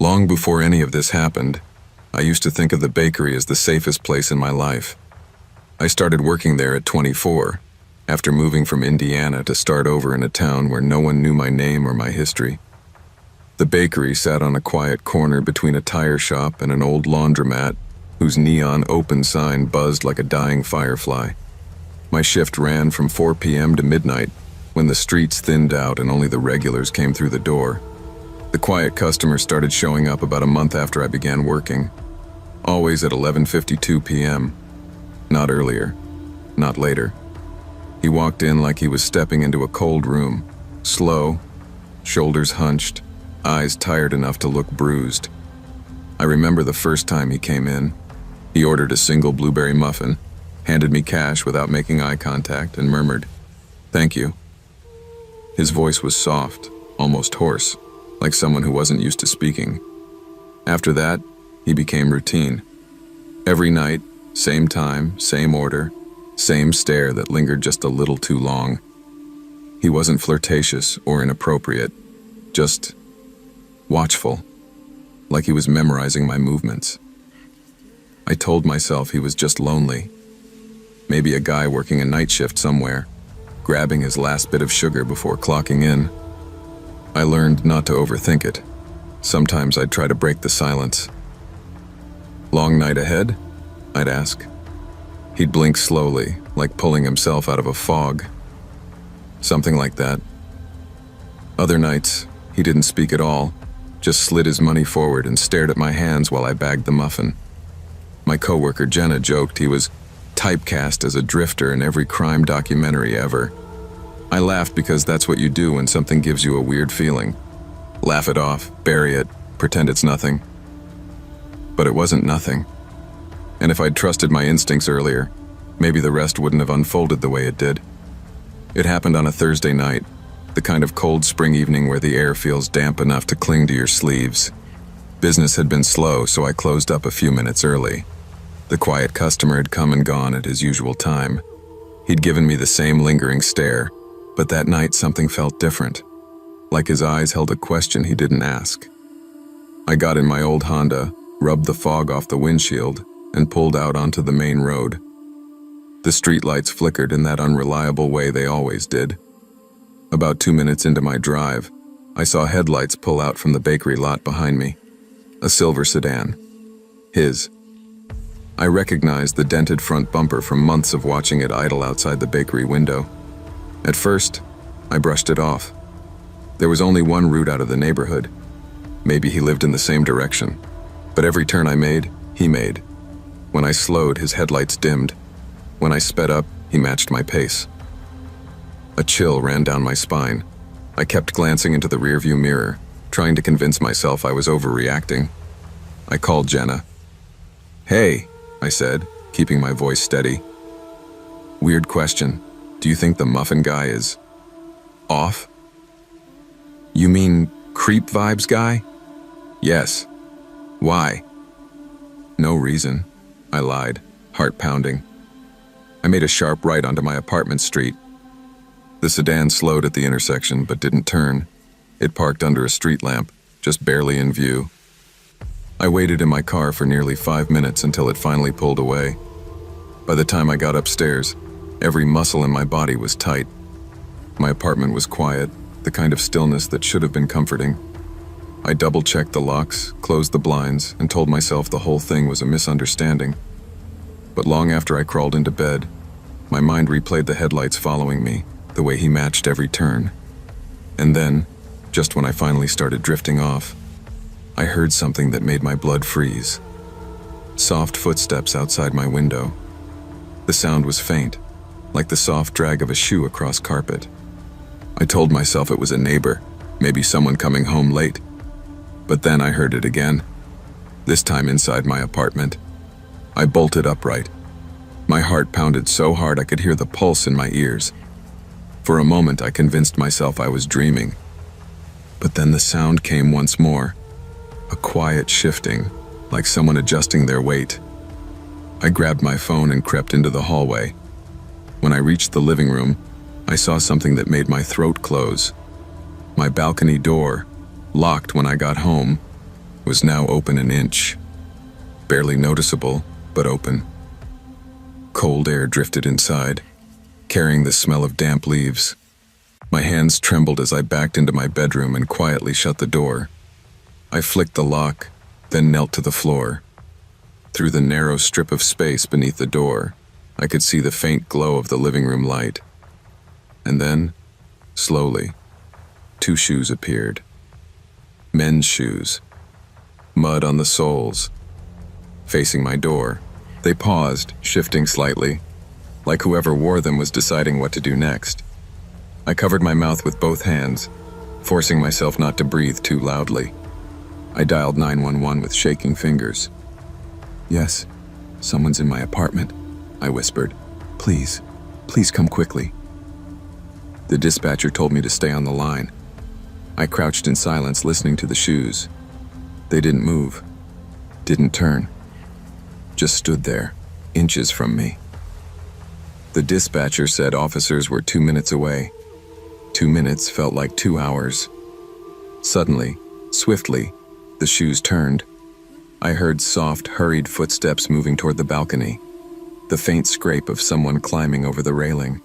Long before any of this happened, I used to think of the bakery as the safest place in my life. I started working there at 24, after moving from Indiana to start over in a town where no one knew my name or my history. The bakery sat on a quiet corner between a tire shop and an old laundromat whose neon open sign buzzed like a dying firefly. My shift ran from 4 p.m. to midnight, when the streets thinned out and only the regulars came through the door. The quiet customers started showing up about a month after I began working, always at 11:52 p.m. Not earlier, not later. He walked in like he was stepping into a cold room, slow, shoulders hunched, eyes tired enough to look bruised. I remember the first time he came in. He ordered a single blueberry muffin, handed me cash without making eye contact, and murmured, "Thank you." His voice was soft, almost hoarse, like someone who wasn't used to speaking. After that, he became routine. Every night, same time, same order, same stare that lingered just a little too long. He wasn't flirtatious or inappropriate, just watchful, like he was memorizing my movements. I told myself he was just lonely. Maybe a guy working a night shift somewhere, grabbing his last bit of sugar before clocking in. I learned not to overthink it. Sometimes I'd try to break the silence. "Long night ahead?" I'd ask. He'd blink slowly, like pulling himself out of a fog. Something like that. Other nights, he didn't speak at all, just slid his money forward and stared at my hands while I bagged the muffin. My coworker Jenna joked he was typecast as a drifter in every crime documentary ever. I laughed because that's what you do when something gives you a weird feeling. Laugh it off, bury it, pretend it's nothing. But it wasn't nothing. And if I'd trusted my instincts earlier, maybe the rest wouldn't have unfolded the way it did. It happened on a Thursday night, the kind of cold spring evening where the air feels damp enough to cling to your sleeves. Business had been slow, so I closed up a few minutes early. The quiet customer had come and gone at his usual time. He'd given me the same lingering stare, but that night something felt different, like his eyes held a question he didn't ask. I got in my old Honda, rubbed the fog off the windshield, and pulled out onto the main road. The streetlights flickered in that unreliable way they always did. About 2 minutes into my drive, I saw headlights pull out from the bakery lot behind me. A silver sedan. His. I recognized the dented front bumper from months of watching it idle outside the bakery window. At first, I brushed it off. There was only one route out of the neighborhood. Maybe he lived in the same direction. But every turn I made, he made. When I slowed, his headlights dimmed. When I sped up, he matched my pace. A chill ran down my spine. I kept glancing into the rearview mirror, trying to convince myself I was overreacting. I called Jenna. "Hey," I said, keeping my voice steady. "Weird question. Do you think the muffin guy is off?" "You mean creep vibes guy?" "Yes." "Why?" "No reason," I lied, heart pounding. I made a sharp right onto my apartment street. The sedan slowed at the intersection but didn't turn. It parked under a street lamp, just barely in view. I waited in my car for nearly 5 minutes until it finally pulled away. By the time I got upstairs, every muscle in my body was tight. My apartment was quiet, the kind of stillness that should have been comforting. I double-checked the locks, closed the blinds, and told myself the whole thing was a misunderstanding. But long after I crawled into bed, my mind replayed the headlights following me, the way he matched every turn. And then, just when I finally started drifting off, I heard something that made my blood freeze. Soft footsteps outside my window. The sound was faint, like the soft drag of a shoe across carpet. I told myself it was a neighbor, maybe someone coming home late. But then I heard it again, this time inside my apartment. I bolted upright. My heart pounded so hard I could hear the pulse in my ears. For a moment I convinced myself I was dreaming. But then the sound came once more. A quiet shifting, like someone adjusting their weight. I grabbed my phone and crept into the hallway. When I reached the living room, I saw something that made my throat close. My balcony door, locked when I got home, was now open an inch. Barely noticeable, but open. Cold air drifted inside, carrying the smell of damp leaves. My hands trembled as I backed into my bedroom and quietly shut the door. I flicked the lock, then knelt to the floor. Through the narrow strip of space beneath the door, I could see the faint glow of the living room light. And then, slowly, 2 shoes appeared. Men's shoes. Mud on the soles. Facing my door, they paused, shifting slightly, like whoever wore them was deciding what to do next. I covered my mouth with both hands, forcing myself not to breathe too loudly. I dialed 911 with shaking fingers. "Yes, someone's in my apartment," I whispered. Please come quickly." The dispatcher told me to stay on the line. I crouched in silence, listening to the shoes. They didn't move, didn't turn, just stood there, inches from me. The dispatcher said officers were 2 minutes away. 2 minutes felt like 2 hours. Suddenly, swiftly, the shoes turned. I heard soft, hurried footsteps moving toward the balcony, the faint scrape of someone climbing over the railing.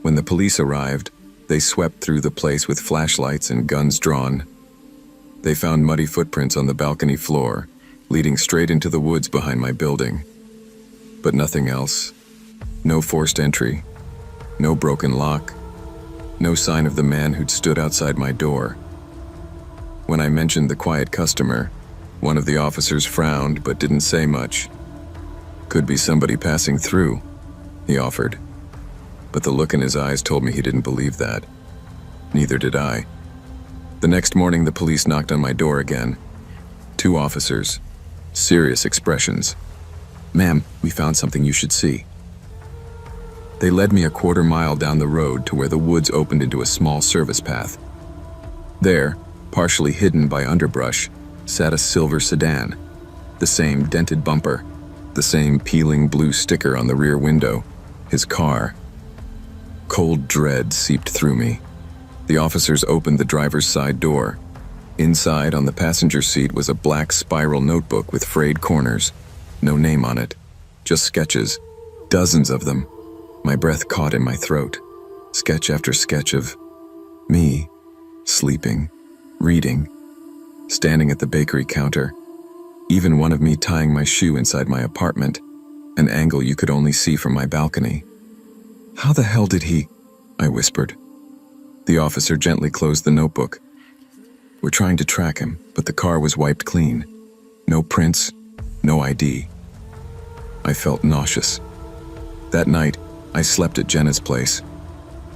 When the police arrived, they swept through the place with flashlights and guns drawn. They found muddy footprints on the balcony floor, leading straight into the woods behind my building. But nothing else. No forced entry. No broken lock. No sign of the man who'd stood outside my door. When I mentioned the quiet customer, one of the officers frowned but didn't say much. "Could be somebody passing through," he offered. But the look in his eyes told me he didn't believe that. Neither did I. The next morning, the police knocked on my door again. 2 officers. Serious expressions. "Ma'am, we found something you should see." They led me a 1/4 mile down the road to where the woods opened into a small service path. There, partially hidden by underbrush, sat a silver sedan. The same dented bumper, the same peeling blue sticker on the rear window. His car. Cold dread seeped through me. The officers opened the driver's side door. Inside, on the passenger seat, was a black spiral notebook with frayed corners. No name on it, just sketches, dozens of them. My breath caught in my throat. Sketch after sketch of me, sleeping, reading, standing at the bakery counter, even one of me tying my shoe inside my apartment, an angle you could only see from my balcony. "How the hell did he?" I whispered. The officer gently closed the notebook. "We're trying to track him, but the car was wiped clean. No prints, no ID." I felt nauseous. That night, I slept at Jenna's place.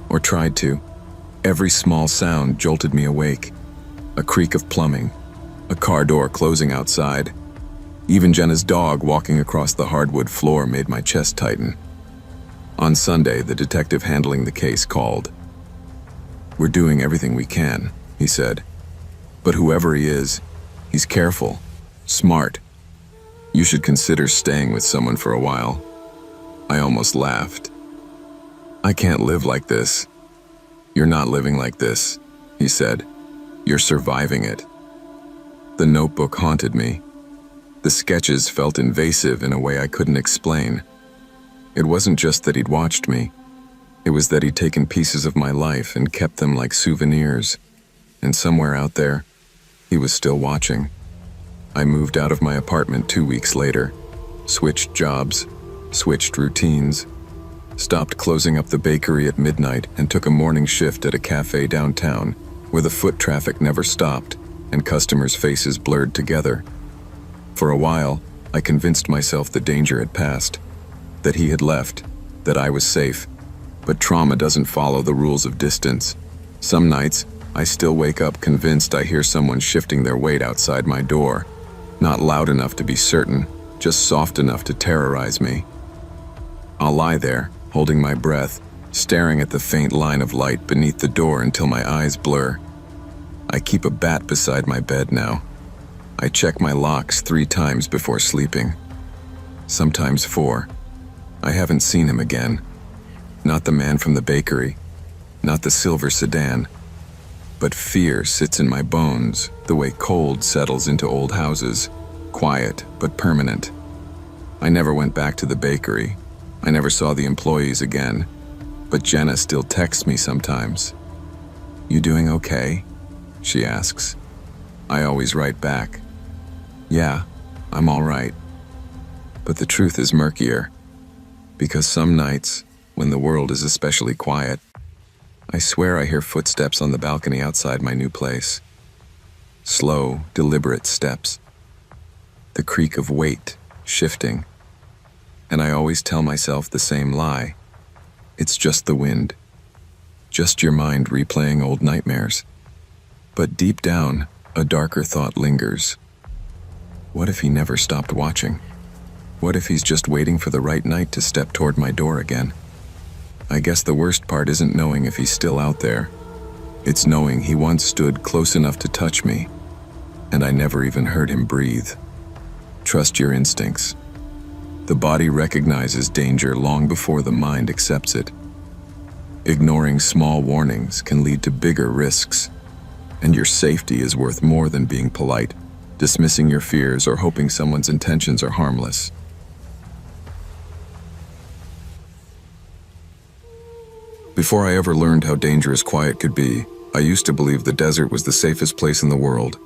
Or tried to. Every small sound jolted me awake. A creak of plumbing, a car door closing outside. Even Jenna's dog walking across the hardwood floor made my chest tighten. On Sunday, the detective handling the case called. "We're doing everything we can," he said. "But whoever he is, he's careful, smart. You should consider staying with someone for a while." I almost laughed. "I can't live like this." "You're not living like this," he said. "You're surviving it." The notebook haunted me. The sketches felt invasive in a way I couldn't explain. It wasn't just that he'd watched me. It was that he'd taken pieces of my life and kept them like souvenirs. And somewhere out there, he was still watching. I moved out of my apartment 2 weeks later, switched jobs, switched routines, stopped closing up the bakery at midnight and took a morning shift at a cafe downtown where the foot traffic never stopped and customers' faces blurred together. For a while, I convinced myself the danger had passed, that he had left, that I was safe. But trauma doesn't follow the rules of distance. Some nights, I still wake up convinced I hear someone shifting their weight outside my door. Not loud enough to be certain, just soft enough to terrorize me. I'll lie there, holding my breath, staring at the faint line of light beneath the door until my eyes blur. I keep a bat beside my bed now. I check my locks 3 times before sleeping. Sometimes 4. I haven't seen him again. Not the man from the bakery. Not the silver sedan. But fear sits in my bones, the way cold settles into old houses, quiet but permanent. I never went back to the bakery. I never saw the employees again. But Jenna still texts me sometimes. "You doing okay?" she asks. I always write back, "Yeah, I'm all right." But the truth is murkier, because some nights, when the world is especially quiet, I swear I hear footsteps on the balcony outside my new place. Slow, deliberate steps. The creak of weight, shifting. And I always tell myself the same lie. It's just the wind. Just your mind replaying old nightmares. But deep down, a darker thought lingers. What if he never stopped watching? What if he's just waiting for the right night to step toward my door again? I guess the worst part isn't knowing if he's still out there. It's knowing he once stood close enough to touch me, and I never even heard him breathe. Trust your instincts. The body recognizes danger long before the mind accepts it. Ignoring small warnings can lead to bigger risks, and your safety is worth more than being polite, dismissing your fears, or hoping someone's intentions are harmless. Before I ever learned how dangerous quiet could be, I used to believe the desert was the safest place in the world.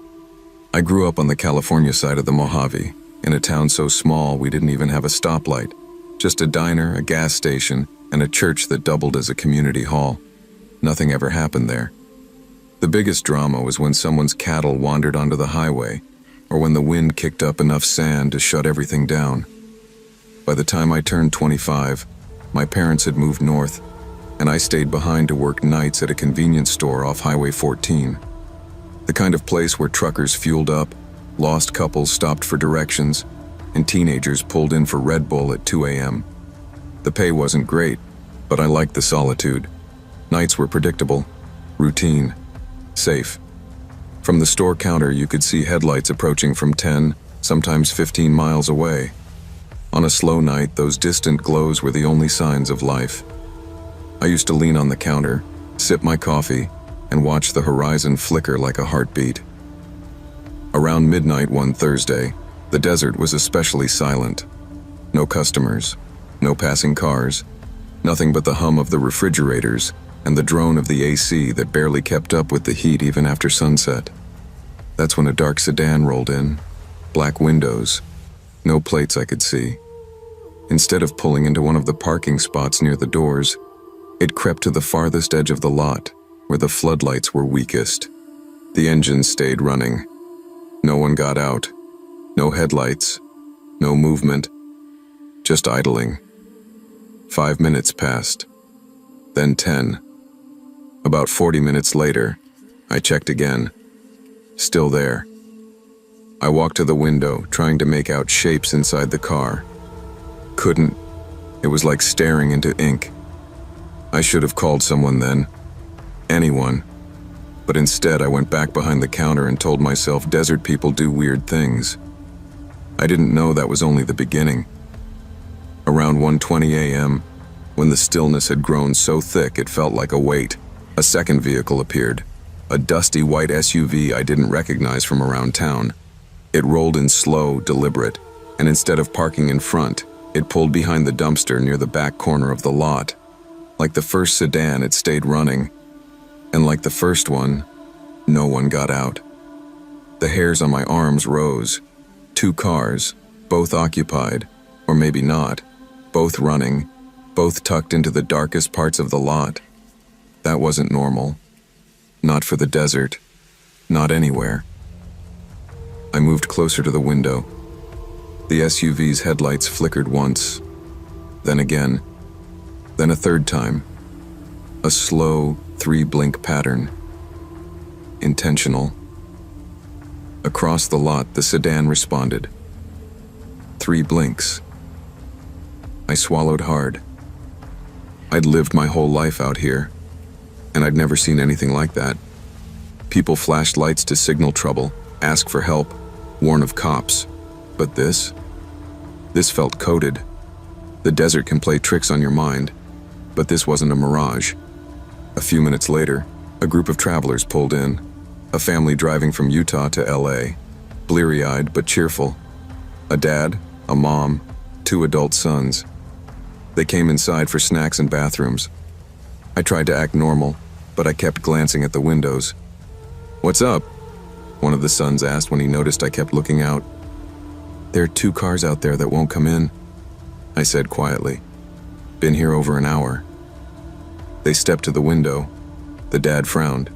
I grew up on the California side of the Mojave, in a town so small we didn't even have a stoplight, just a diner, a gas station, and a church that doubled as a community hall. Nothing ever happened there. The biggest drama was when someone's cattle wandered onto the highway, or when the wind kicked up enough sand to shut everything down. By the time I turned 25, my parents had moved north, and I stayed behind to work nights at a convenience store off Highway 14. The kind of place where truckers fueled up, lost couples stopped for directions, and teenagers pulled in for Red Bull at 2 a.m. The pay wasn't great, but I liked the solitude. Nights were predictable, routine, safe. From the store counter, you could see headlights approaching from 10, sometimes 15 miles away. On a slow night, those distant glows were the only signs of life. I used to lean on the counter, sip my coffee, and watch the horizon flicker like a heartbeat. Around midnight one Thursday, the desert was especially silent. No customers, no passing cars, nothing but the hum of the refrigerators and the drone of the AC that barely kept up with the heat even after sunset. That's when a dark sedan rolled in, black windows, no plates I could see. Instead of pulling into one of the parking spots near the doors, it crept to the farthest edge of the lot, where the floodlights were weakest. The engine stayed running. No one got out. No headlights. No movement. Just idling. 5 minutes passed. Then 10. About 40 minutes later, I checked again. Still there. I walked to the window, trying to make out shapes inside the car. Couldn't. It was like staring into ink. I should have called someone then. Anyone. But instead, I went back behind the counter and told myself desert people do weird things. I didn't know that was only the beginning. Around 1:20 a.m., when the stillness had grown so thick it felt like a weight, a second vehicle appeared, a dusty white SUV I didn't recognize from around town. It rolled in slow, deliberate, and instead of parking in front, it pulled behind the dumpster near the back corner of the lot. Like the first sedan, it stayed running. And like the first one, no one got out. The hairs on my arms rose. 2 cars, both occupied, or maybe not, both running, both tucked into the darkest parts of the lot. That wasn't normal. Not for the desert. Not anywhere. I moved closer to the window. The SUV's headlights flickered once, then again, then a third time. A slow 3-blink pattern. Intentional. Across the lot, the sedan responded. 3 blinks. I swallowed hard. I'd lived my whole life out here, and I'd never seen anything like that. People flashed lights to signal trouble, ask for help, warn of cops. But this felt coded. The desert can play tricks on your mind, but this wasn't a mirage. A few minutes later, A group of travelers pulled in, a family driving from Utah to LA, bleary-eyed but cheerful. A dad, a mom, 2 adult sons. They came inside for snacks and bathrooms. I tried to act normal, but I kept glancing at the windows. "What's up?" one of the sons asked when he noticed I kept looking out. "There are 2 cars out there that won't come in," I said quietly. "Been here over an hour." They stepped to the window. The dad frowned.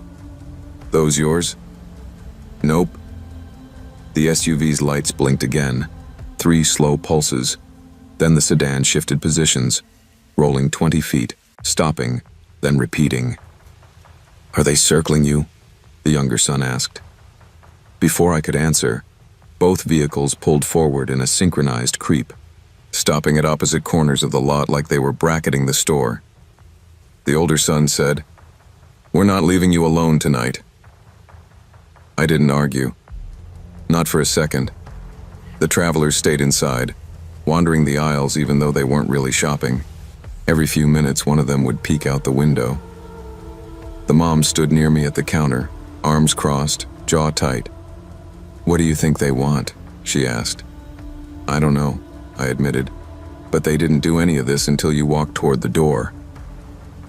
"Those yours?" "Nope." The SUV's lights blinked again, 3 slow pulses. Then the sedan shifted positions, rolling 20 feet, stopping, then repeating. "Are they circling you?" the younger son asked. Before I could answer, both vehicles pulled forward in a synchronized creep, stopping at opposite corners of the lot like they were bracketing the store. The older son said, "We're not leaving you alone tonight." I didn't argue. Not for a second. The travelers stayed inside, wandering the aisles even though they weren't really shopping. Every few minutes, one of them would peek out the window. The mom stood near me at the counter, arms crossed, jaw tight. "What do you think they want?" she asked. "I don't know," I admitted, "but they didn't do any of this until you walked toward the door."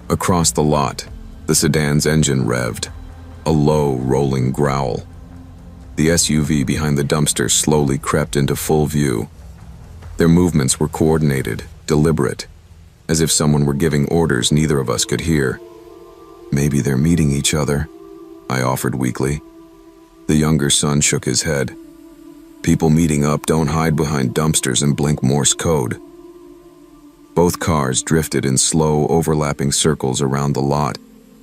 Across the lot, the sedan's engine revved, a low, rolling growl. The SUV behind the dumpster slowly crept into full view. Their movements were coordinated, deliberate, as if someone were giving orders neither of us could hear. "Maybe they're meeting each other," I offered weakly. The younger son shook his head. "People meeting up don't hide behind dumpsters and blink Morse code." Both cars drifted in slow, overlapping circles around the lot,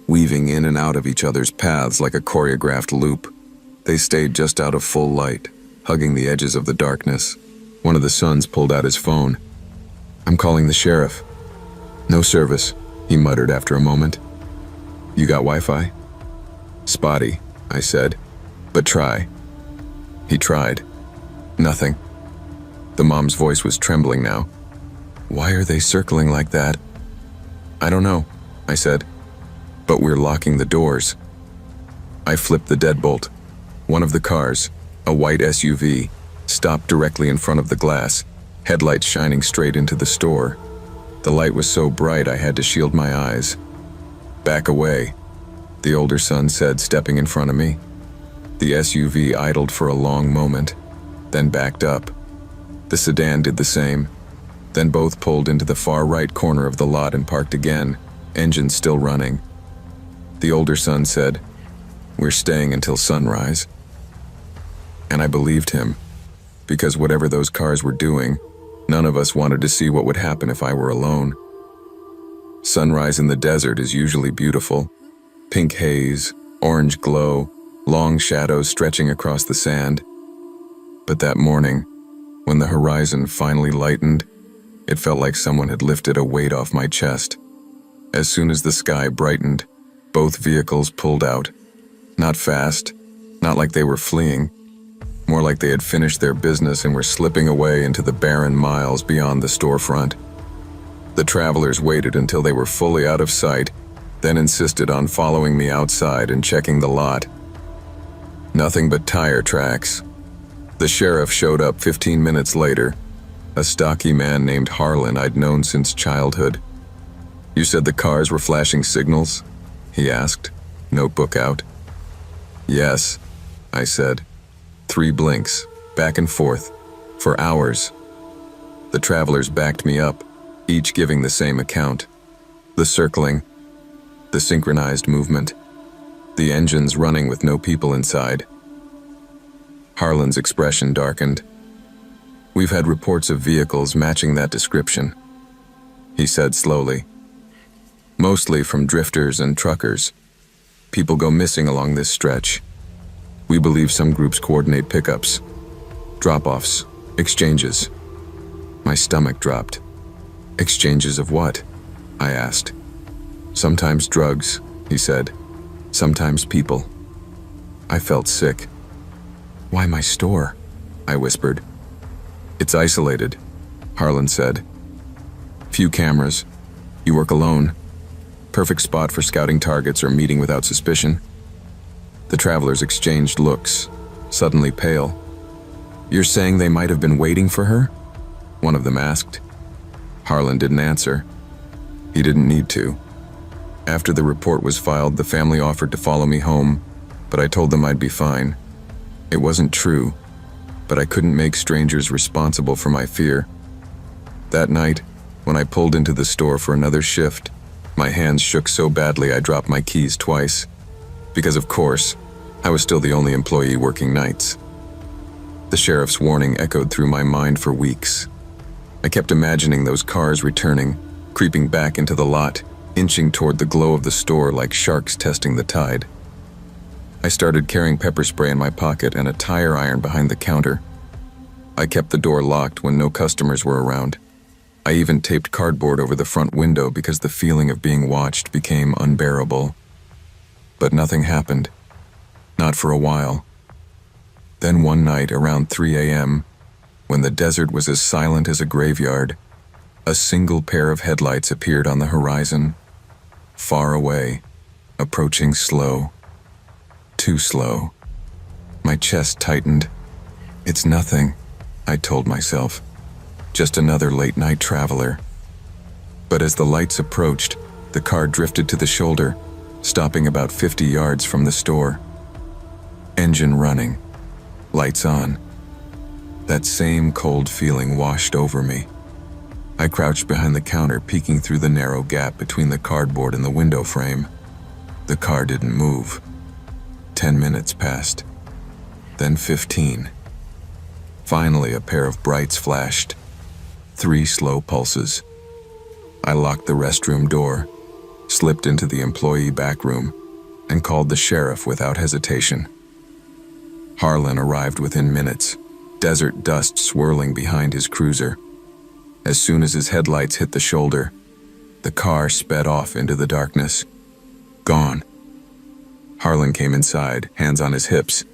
weaving in and out of each other's paths like a choreographed loop. They stayed just out of full light, hugging the edges of the darkness. One of the sons pulled out his phone. "I'm calling the sheriff." "No service," he muttered after a moment. "You got Wi-Fi?" "Spotty," I said, "but try." He tried. Nothing. The mom's voice was trembling now. "Why are they circling like that?" "I don't know," I said, "but we're locking the doors." I flipped the deadbolt. One of the cars, a white SUV, stopped directly in front of the glass, headlights shining straight into the store. The light was so bright I had to shield my eyes. "Back away," the older son said, stepping in front of me. The SUV idled for a long moment, then backed up. The sedan did the same. Then both pulled into the far right corner of the lot and parked again, engine still running. The older son said, "We're staying until sunrise." And I believed him, because whatever those cars were doing, none of us wanted to see what would happen if I were alone. Sunrise in the desert is usually beautiful. Pink haze, orange glow, long shadows stretching across the sand. But that morning, when the horizon finally lightened, it felt like someone had lifted a weight off my chest. As soon as the sky brightened, both vehicles pulled out. Not fast, not like they were fleeing, more like they had finished their business and were slipping away into the barren miles beyond the storefront. The travelers waited until they were fully out of sight, then insisted on following me outside and checking the lot. Nothing but tire tracks. The sheriff showed up 15 minutes later, a stocky man named Harlan I'd known since childhood. "You said the cars were flashing signals?" he asked, notebook out. "Yes," I said. 3 blinks, back and forth, for hours. The travelers backed me up, each giving the same account. The circling, the synchronized movement, the engines running with no people inside. Harlan's expression darkened. "We've had reports of vehicles matching that description," he said slowly. "Mostly from drifters and truckers. People go missing along this stretch. We believe some groups coordinate pickups, drop-offs, exchanges." My stomach dropped. "Exchanges of what?" I asked. "Sometimes drugs," he said. "Sometimes people." I felt sick. "Why my store?" I whispered. "It's isolated," Harlan said. "Few cameras. You work alone." Perfect spot for scouting targets or meeting without suspicion. The travelers exchanged looks, suddenly pale. "You're saying they might have been waiting for her?" one of them asked. Harlan didn't answer. He didn't need to. After the report was filed, the family offered to follow me home, but I told them I'd be fine. It wasn't true, but I couldn't make strangers responsible for my fear. That night, when I pulled into the store for another shift, my hands shook so badly I dropped my keys twice. Because of course, I was still the only employee working nights. The sheriff's warning echoed through my mind for weeks. I kept imagining those cars returning, creeping back into the lot, inching toward the glow of the store like sharks testing the tide. I started carrying pepper spray in my pocket and a tire iron behind the counter. I kept the door locked when no customers were around. I even taped cardboard over the front window because the feeling of being watched became unbearable. But nothing happened. Not for a while. Then one night around 3 a.m., when the desert was as silent as a graveyard, a single pair of headlights appeared on the horizon, far away, approaching slow. Too slow. My chest tightened. "It's nothing," I told myself. "Just another late-night traveler." But as the lights approached, the car drifted to the shoulder, stopping about 50 yards from the store. Engine running. Lights on. That same cold feeling washed over me. I crouched behind the counter, peeking through the narrow gap between the cardboard and the window frame. The car didn't move. 10 minutes passed. Then 15. Finally, a pair of brights flashed. 3 slow pulses. I locked the restroom door, slipped into the employee back room, and called the sheriff without hesitation. Harlan arrived within minutes, desert dust swirling behind his cruiser. As soon as his headlights hit the shoulder, the car sped off into the darkness. Gone. Harlan came inside, hands on his hips.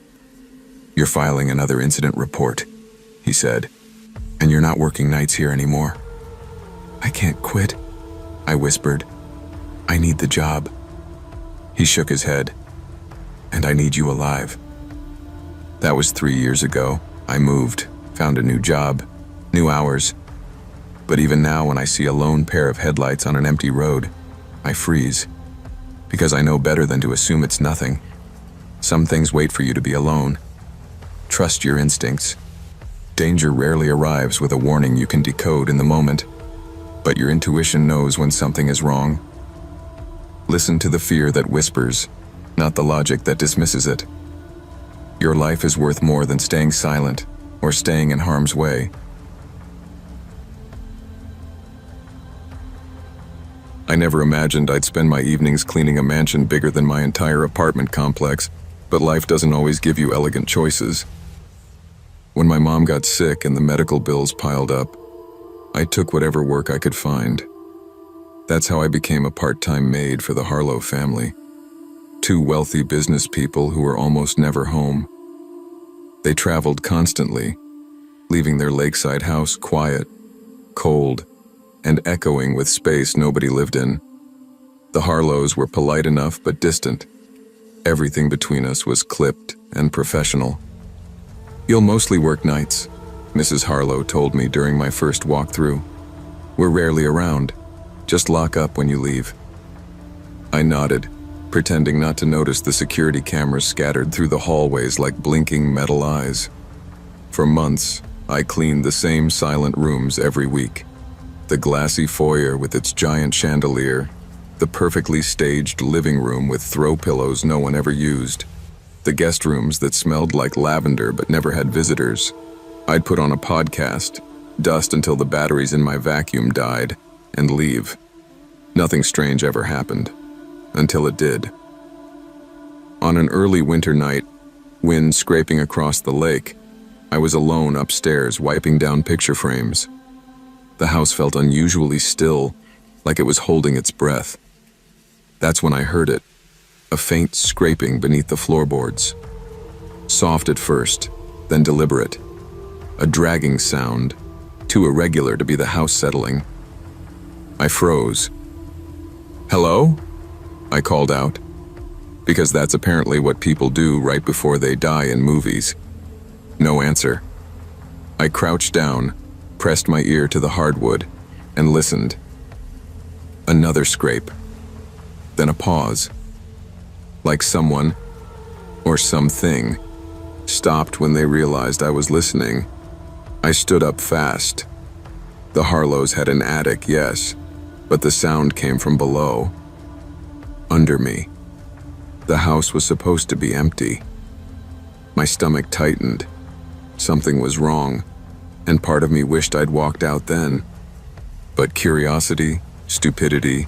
"You're filing another incident report," he said, "and you're not working nights here anymore." "I can't quit," I whispered. "I need the job." He shook his head. "And I need you alive." That was 3 years ago. I moved, found a new job, new hours. But even now, when I see a lone pair of headlights on an empty road, I freeze. Because I know better than to assume it's nothing. Some things wait for you to be alone. Trust your instincts. Danger rarely arrives with a warning you can decode in the moment, but your intuition knows when something is wrong. Listen to the fear that whispers, not the logic that dismisses it. Your life is worth more than staying silent or staying in harm's way. I never imagined I'd spend my evenings cleaning a mansion bigger than my entire apartment complex, but life doesn't always give you elegant choices. When my mom got sick and the medical bills piled up, I took whatever work I could find. That's how I became a part-time maid for the Harlow family. 2 wealthy business people who were almost never home. They traveled constantly, leaving their lakeside house quiet, cold, and echoing with space nobody lived in. The Harlows were polite enough but distant. Everything between us was clipped and professional. "You'll mostly work nights," Mrs. Harlow told me during my first walkthrough. "We're rarely around. Just lock up when you leave." I nodded, pretending not to notice the security cameras scattered through the hallways like blinking metal eyes. For months, I cleaned the same silent rooms every week. The glassy foyer with its giant chandelier, the perfectly staged living room with throw pillows no one ever used, the guest rooms that smelled like lavender but never had visitors. I'd put on a podcast, dust until the batteries in my vacuum died, and leave. Nothing strange ever happened. Until it did. On an early winter night, wind scraping across the lake, I was alone upstairs wiping down picture frames. The house felt unusually still, like it was holding its breath. That's when I heard it, a faint scraping beneath the floorboards. Soft at first, then deliberate. A dragging sound, too irregular to be the house settling. I froze. "Hello?" I called out, because that's apparently what people do right before they die in movies. No answer. I crouched down, pressed my ear to the hardwood, and listened. Another scrape. Then a pause. Like someone, or something, stopped when they realized I was listening. I stood up fast. The Harlows had an attic, yes, but the sound came from below. Under me. The house was supposed to be empty. My stomach tightened. Something was wrong, and part of me wished I'd walked out then. But curiosity, stupidity,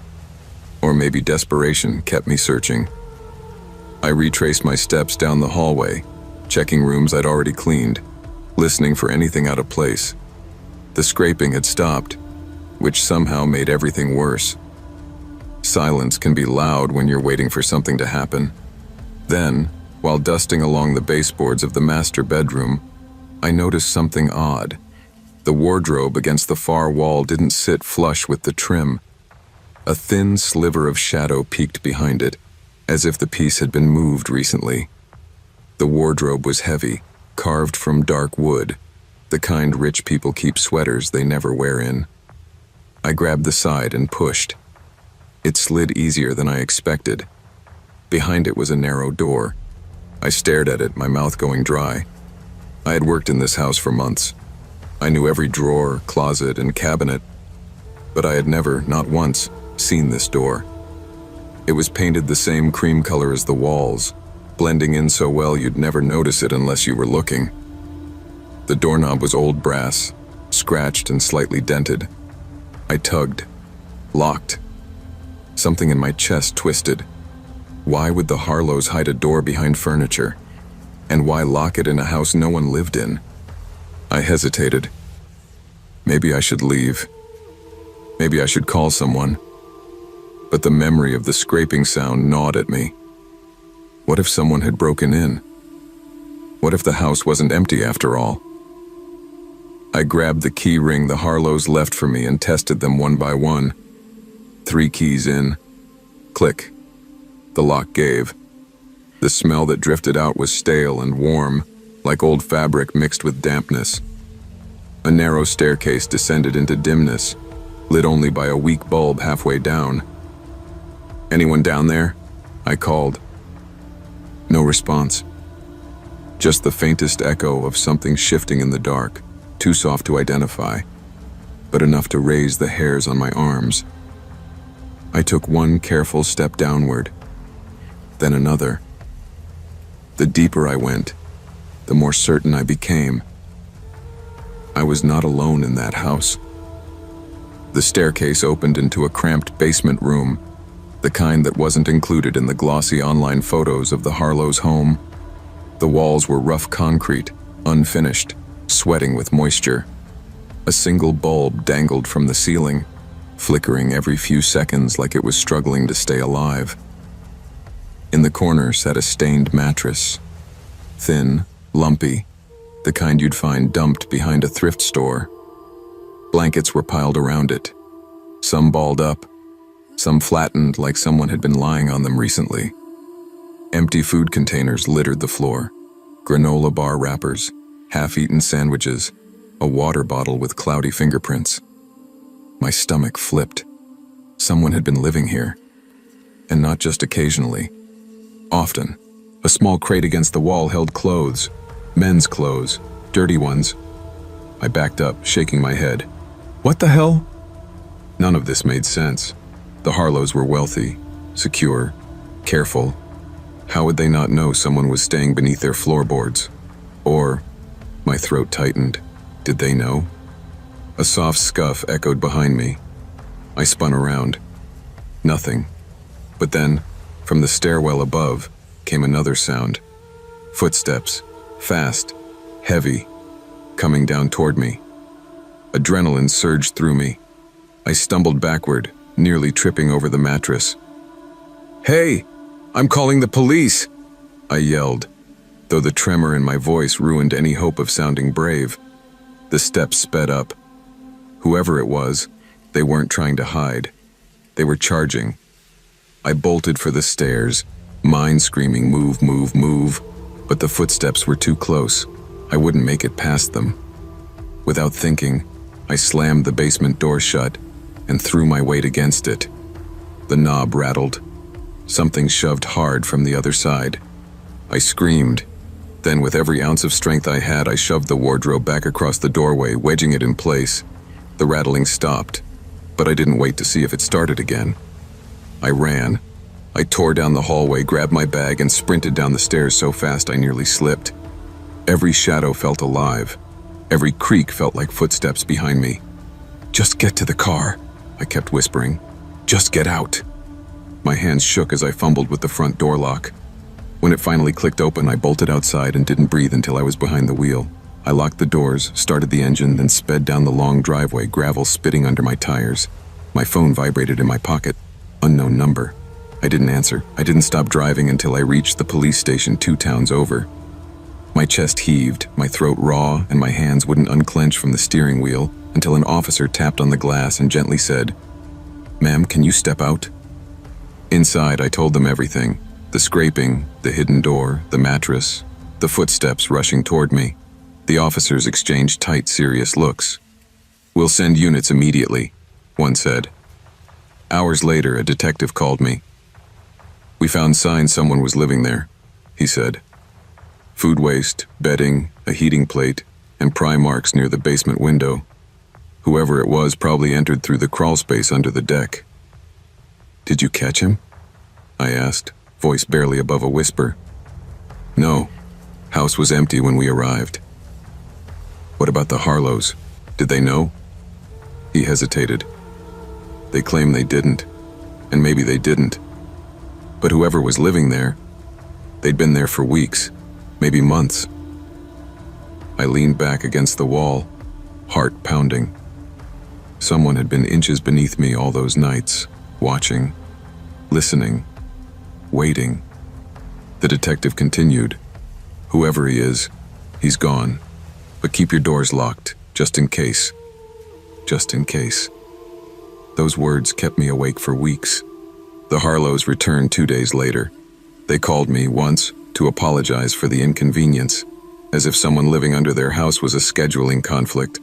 or maybe desperation kept me searching. I retraced my steps down the hallway, checking rooms I'd already cleaned, listening for anything out of place. The scraping had stopped, which somehow made everything worse. Silence can be loud when you're waiting for something to happen. Then, while dusting along the baseboards of the master bedroom, I noticed something odd. The wardrobe against the far wall didn't sit flush with the trim. A thin sliver of shadow peeked behind it, as if the piece had been moved recently. The wardrobe was heavy, carved from dark wood, the kind rich people keep sweaters they never wear in. I grabbed the side and pushed. It slid easier than I expected. Behind it was a narrow door. I stared at it, my mouth going dry. I had worked in this house for months. I knew every drawer, closet, and cabinet, but I had never, not once, seen this door. It was painted the same cream color as the walls, blending in so well you'd never notice it unless you were looking. The doorknob was old brass, scratched and slightly dented. I tugged, locked. Something in my chest twisted. Why would the Harlows hide a door behind furniture? And why lock it in a house no one lived in? I hesitated. Maybe I should leave. Maybe I should call someone. But the memory of the scraping sound gnawed at me. What if someone had broken in? What if the house wasn't empty after all? I grabbed the key ring the Harlows left for me and tested them one by one. 3 keys in. Click. The lock gave. The smell that drifted out was stale and warm, like old fabric mixed with dampness. A narrow staircase descended into dimness, lit only by a weak bulb halfway down. "Anyone down there?" I called. No response. Just the faintest echo of something shifting in the dark, too soft to identify, but enough to raise the hairs on my arms. I took one careful step downward, then another. The deeper I went, the more certain I became. I was not alone in that house. The staircase opened into a cramped basement room, the kind that wasn't included in the glossy online photos of the Harlows' home. The walls were rough concrete, unfinished, sweating with moisture. A single bulb dangled from the ceiling, flickering every few seconds like it was struggling to stay alive. In the corner sat a stained mattress. Thin, lumpy, the kind you'd find dumped behind a thrift store. Blankets were piled around it, some balled up, some flattened like someone had been lying on them recently. Empty food containers littered the floor, granola bar wrappers, half-eaten sandwiches, a water bottle with cloudy fingerprints. My stomach flipped. Someone had been living here, and not just occasionally. Often. A small crate against the wall held clothes, men's clothes, dirty ones. I backed up, shaking my head. What the hell? None of this made sense. The Harlows were wealthy, secure, careful. How would they not know someone was staying beneath their floorboards? Or, my throat tightened, did they know? A soft scuff echoed behind me. I spun around. Nothing. But then, from the stairwell above, came another sound. Footsteps, fast, heavy, coming down toward me. Adrenaline surged through me. I stumbled backward, nearly tripping over the mattress. "Hey, I'm calling the police!" I yelled, though the tremor in my voice ruined any hope of sounding brave. The steps sped up. Whoever it was, they weren't trying to hide. They were charging. I bolted for the stairs, mind screaming, "Move, move, move," but the footsteps were too close. I wouldn't make it past them. Without thinking, I slammed the basement door shut and threw my weight against it. The knob rattled. Something shoved hard from the other side. I screamed. Then, with every ounce of strength I had, I shoved the wardrobe back across the doorway, wedging it in place. The rattling stopped, but I didn't wait to see if it started again. I ran. I tore down the hallway, grabbed my bag, and sprinted down the stairs so fast I nearly slipped. Every shadow felt alive. Every creak felt like footsteps behind me. "Just get to the car," I kept whispering. "Just get out." My hands shook as I fumbled with the front door lock. When it finally clicked open, I bolted outside and didn't breathe until I was behind the wheel. I locked the doors, started the engine, then sped down the long driveway, gravel spitting under my tires. My phone vibrated in my pocket. Unknown number. I didn't answer. I didn't stop driving until I reached the police station 2 towns over. My chest heaved, my throat raw, and my hands wouldn't unclench from the steering wheel until an officer tapped on the glass and gently said, "Ma'am, can you step out?" Inside, I told them everything. The scraping, the hidden door, the mattress, the footsteps rushing toward me. The officers exchanged tight, serious looks. "We'll send units immediately," one said. Hours later, a detective called me. "We found signs someone was living there," he said. "Food waste, bedding, a heating plate, and pry marks near the basement window. Whoever it was probably entered through the crawl space under the deck." "Did you catch him?" I asked, voice barely above a whisper. "No. House was empty when we arrived." "What about the Harlows? Did they know?" He hesitated. "They claim they didn't, and maybe they didn't. But whoever was living there, they'd been there for weeks, maybe months." I leaned back against the wall, heart pounding. Someone had been inches beneath me all those nights, watching, listening, waiting. The detective continued. "Whoever he is, he's gone. But keep your doors locked, just in case. Just in case." Those words kept me awake for weeks. The Harlows returned 2 days later. They called me once to apologize for the inconvenience, as if someone living under their house was a scheduling conflict.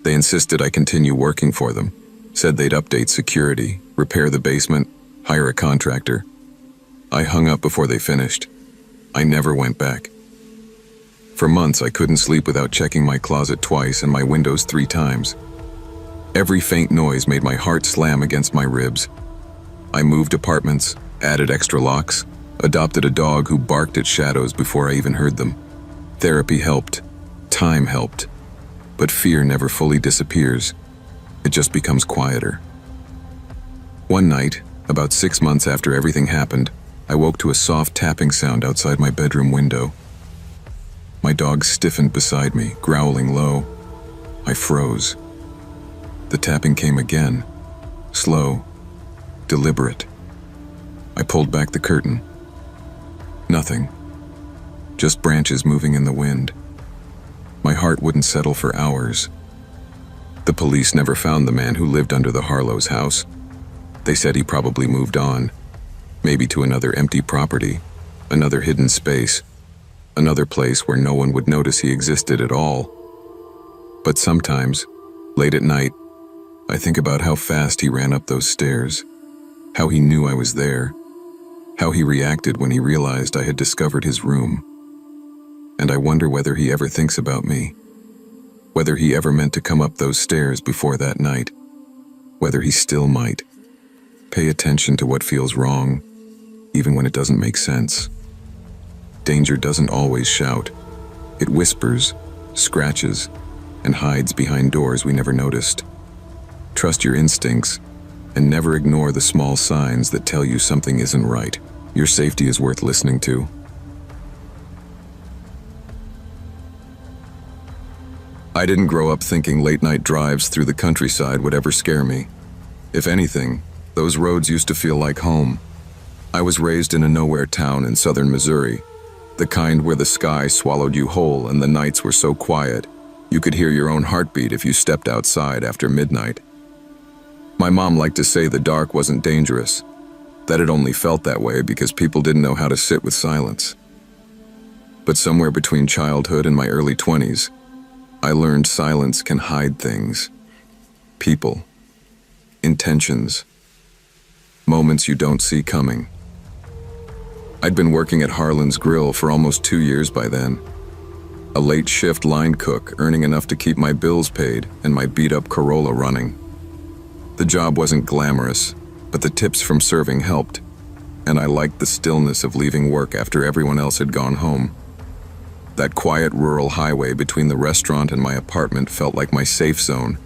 They insisted I continue working for them, said they'd update security, repair the basement, hire a contractor. I hung up before they finished. I never went back. For months, I couldn't sleep without checking my closet twice and my windows 3 times. Every faint noise made my heart slam against my ribs. I moved apartments, added extra locks, adopted a dog who barked at shadows before I even heard them. Therapy helped. Time helped. But fear never fully disappears. It just becomes quieter. One night, about 6 months after everything happened, I woke to a soft tapping sound outside my bedroom window. My dog stiffened beside me, growling low. I froze. The tapping came again, slow, deliberate. I pulled back the curtain. Nothing. Just branches moving in the wind. My heart wouldn't settle for hours. The police never found the man who lived under the Harlows' house. They said he probably moved on, maybe to another empty property, another hidden space, another place where no one would notice he existed at all. But sometimes, late at night, I think about how fast he ran up those stairs, how he knew I was there, how he reacted when he realized I had discovered his room. And I wonder whether he ever thinks about me, whether he ever meant to come up those stairs before that night, whether he still might. Pay attention to what feels wrong, even when it doesn't make sense. Danger doesn't always shout. It whispers, scratches, and hides behind doors we never noticed. Trust your instincts, and never ignore the small signs that tell you something isn't right. Your safety is worth listening to. I didn't grow up thinking late-night drives through the countryside would ever scare me. If anything, those roads used to feel like home. I was raised in a nowhere town in southern Missouri, the kind where the sky swallowed you whole and the nights were so quiet, you could hear your own heartbeat if you stepped outside after midnight. My mom liked to say the dark wasn't dangerous. that it only felt that way because people didn't know how to sit with silence. But somewhere between childhood and my early 20s, I learned silence can hide things. People. Intentions. Moments you don't see coming. I'd been working at Harlan's Grill for almost 2 years by then. A late shift line cook, earning enough to keep my bills paid and my beat-up Corolla running. The job wasn't glamorous, but the tips from serving helped, and I liked the stillness of leaving work after everyone else had gone home. That quiet rural highway between the restaurant and my apartment felt like my safe zone,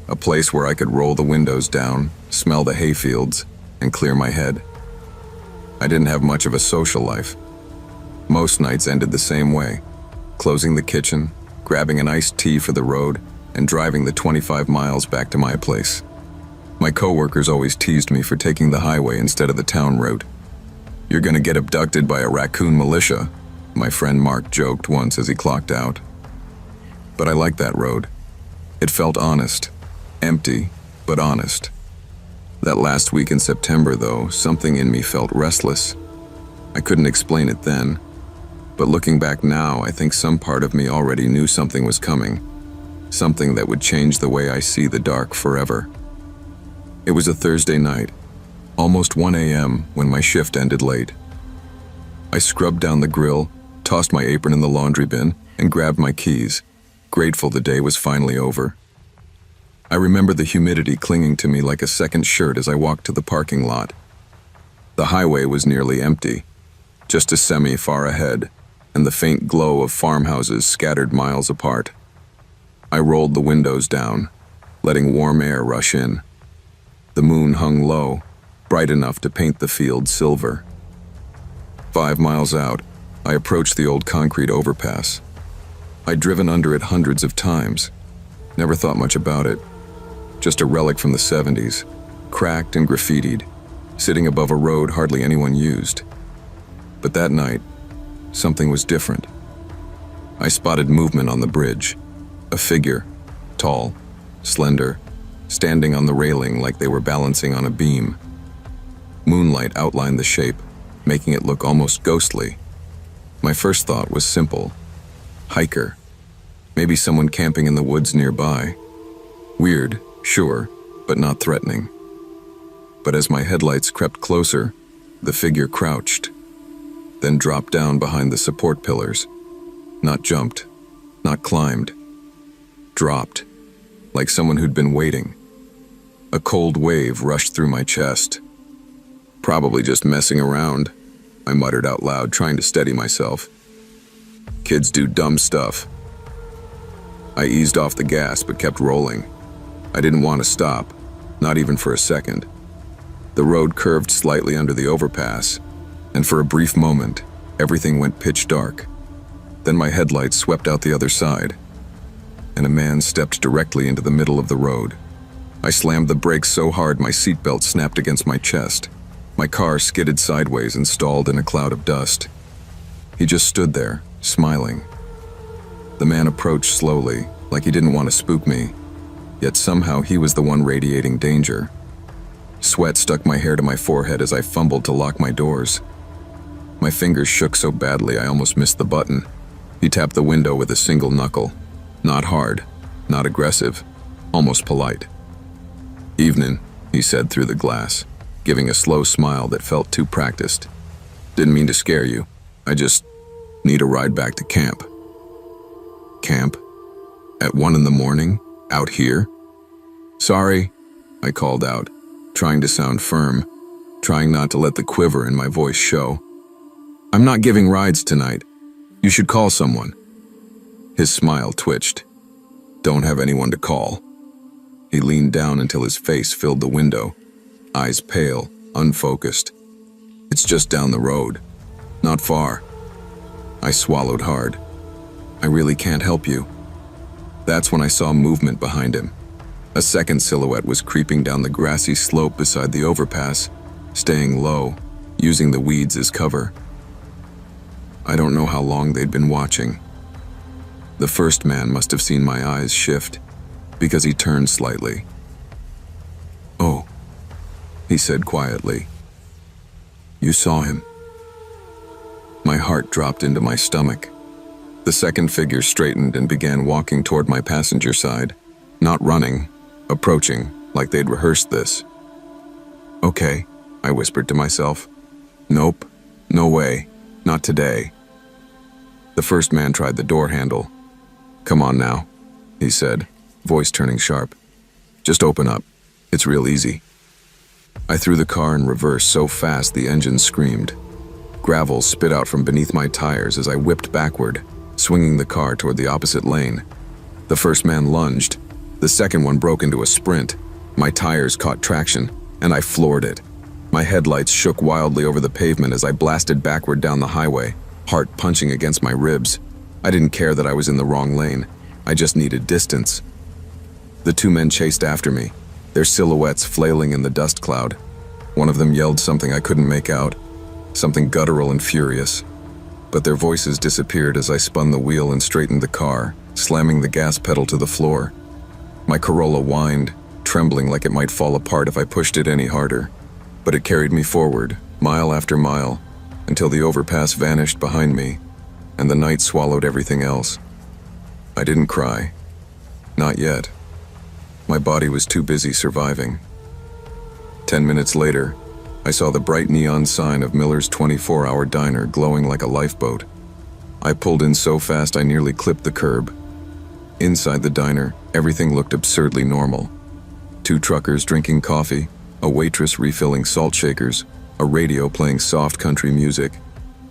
a place where I could roll the windows down, smell the hayfields, and clear my head. I didn't have much of a social life. Most nights ended the same way, closing the kitchen, grabbing an iced tea for the road, and driving the 25 miles back to my place. My coworkers always teased me for taking the highway instead of the town route. "You're gonna get abducted by a raccoon militia," my friend Mark joked once as he clocked out. But I liked that road. It felt honest, empty, but honest. That last week in September, though, something in me felt restless. I couldn't explain it then, but looking back now, I think some part of me already knew something was coming, something that would change the way I see the dark forever. It was a Thursday night, almost 1 a.m. when my shift ended late. I scrubbed down the grill, tossed my apron in the laundry bin, and grabbed my keys, grateful the day was finally over. I remember the humidity clinging to me like a second shirt as I walked to the parking lot. The highway was nearly empty, just a semi far ahead, and the faint glow of farmhouses scattered miles apart. I rolled the windows down, letting warm air rush in. The moon hung low, bright enough to paint the field silver. 5 miles out, I approached the old concrete overpass. I'd driven under it hundreds of times, never thought much about it. Just a relic from the 70s, cracked and graffitied, sitting above a road hardly anyone used. But that night, something was different. I spotted movement on the bridge, a figure, tall, slender, standing on the railing like they were balancing on a beam. Moonlight outlined the shape, making it look almost ghostly. My first thought was simple. Hiker. Maybe someone camping in the woods nearby. Weird, sure, but not threatening. But as my headlights crept closer, the figure crouched, then dropped down behind the support pillars. Not jumped, not climbed. Dropped, like someone who'd been waiting. A cold wave rushed through my chest. "Probably just messing around," I muttered out loud, trying to steady myself. "Kids do dumb stuff." I eased off the gas but kept rolling. I didn't want to stop, not even for a second. The road curved slightly under the overpass, and for a brief moment, everything went pitch dark. Then my headlights swept out the other side, and a man stepped directly into the middle of the road. I slammed the brakes so hard my seatbelt snapped against my chest. My car skidded sideways and stalled in a cloud of dust. He just stood there, smiling. The man approached slowly, like he didn't want to spook me, yet somehow he was the one radiating danger. Sweat stuck my hair to my forehead as I fumbled to lock my doors. My fingers shook so badly I almost missed the button. He tapped the window with a single knuckle. Not hard, not aggressive, almost polite. "Evening," he said through the glass, giving a slow smile that felt too practiced. "Didn't mean to scare you. I just need a ride back to camp." Camp? At 1 in the morning? Out here? "Sorry," I called out, trying to sound firm, trying not to let the quiver in my voice show. "I'm not giving rides tonight. You should call someone." His smile twitched. "Don't have anyone to call." He leaned down until his face filled the window, eyes pale, unfocused. "It's just down the road. Not far." I swallowed hard. "I really can't help you." That's when I saw movement behind him. A second silhouette was creeping down the grassy slope beside the overpass, staying low, using the weeds as cover. I don't know how long they'd been watching. The first man must have seen my eyes shift, because he turned slightly. "Oh," he said quietly, You saw him." My heart dropped into my stomach. The second figure straightened and began walking toward my passenger side, not running, approaching like they'd rehearsed this. "Okay," I whispered to myself. "Nope, no way, not today." The first man tried the door handle. "Come on now," he said, voice turning sharp. "Just open up. It's real easy." I threw the car in reverse so fast the engine screamed. Gravel spit out from beneath my tires as I whipped backward, swinging the car toward the opposite lane. The first man lunged. The second one broke into a sprint. My tires caught traction, and I floored it. My headlights shook wildly over the pavement as I blasted backward down the highway, heart punching against my ribs. I didn't care that I was in the wrong lane. I just needed distance. The two men chased after me, their silhouettes flailing in the dust cloud. One of them yelled something I couldn't make out, something guttural and furious. But their voices disappeared as I spun the wheel and straightened the car, slamming the gas pedal to the floor. My Corolla whined, trembling like it might fall apart if I pushed it any harder. But it carried me forward, mile after mile, until the overpass vanished behind me, and the night swallowed everything else. I didn't cry. Not yet. My body was too busy surviving. 10 minutes later, I saw the bright neon sign of Miller's 24-hour diner glowing like a lifeboat. I pulled in so fast I nearly clipped the curb. Inside the diner, everything looked absurdly normal. 2 truckers drinking coffee, a waitress refilling salt shakers, a radio playing soft country music.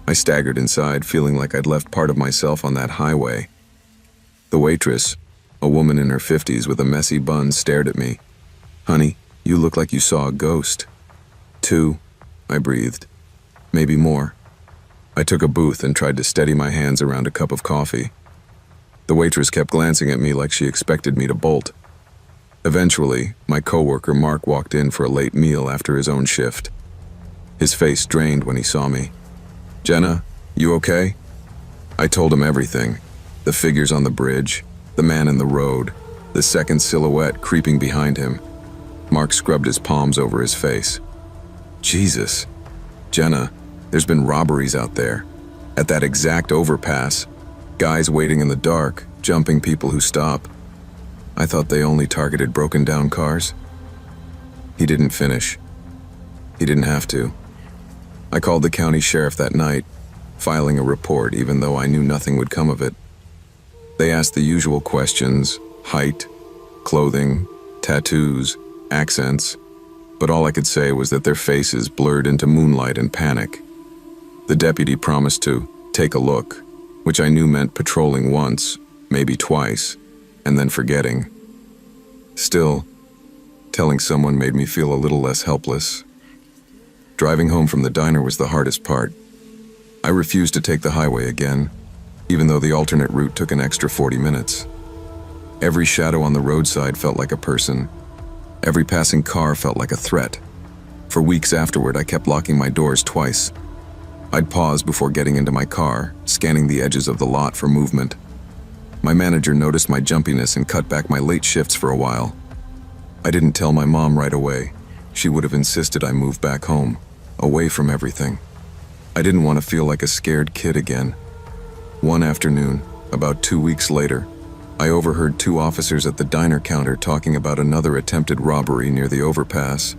I staggered inside, feeling like I'd left part of myself on that highway. The waitress, a woman in her 50s with a messy bun, stared at me. "Honey, you look like you saw a ghost." 2, I breathed. Maybe more. I took a booth and tried to steady my hands around a cup of coffee. The waitress kept glancing at me like she expected me to bolt. Eventually, my coworker Mark walked in for a late meal after his own shift. His face drained when he saw me. "Jenna, you okay?" I told him everything. The figures on the bridge, the man in the road, the second silhouette creeping behind him. Mark scrubbed his palms over his face. "Jesus. Jenna, there's been robberies out there. At that exact overpass. Guys waiting in the dark, jumping people who stop. I thought they only targeted broken down cars." He didn't finish. He didn't have to. I called the county sheriff that night, filing a report even though I knew nothing would come of it. They asked the usual questions: height, clothing, tattoos, accents, but all I could say was that their faces blurred into moonlight and panic. The deputy promised to take a look, which I knew meant patrolling once, maybe twice, and then forgetting. Still, telling someone made me feel a little less helpless. Driving home from the diner was the hardest part. I refused to take the highway again, even though the alternate route took an extra 40 minutes. Every shadow on the roadside felt like a person. Every passing car felt like a threat. For weeks afterward, I kept locking my doors twice. I'd pause before getting into my car, scanning the edges of the lot for movement. My manager noticed my jumpiness and cut back my late shifts for a while. I didn't tell my mom right away. She would have insisted I move back home, away from everything. I didn't want to feel like a scared kid again. One afternoon, about 2 weeks later, I overheard 2 officers at the diner counter talking about another attempted robbery near the overpass.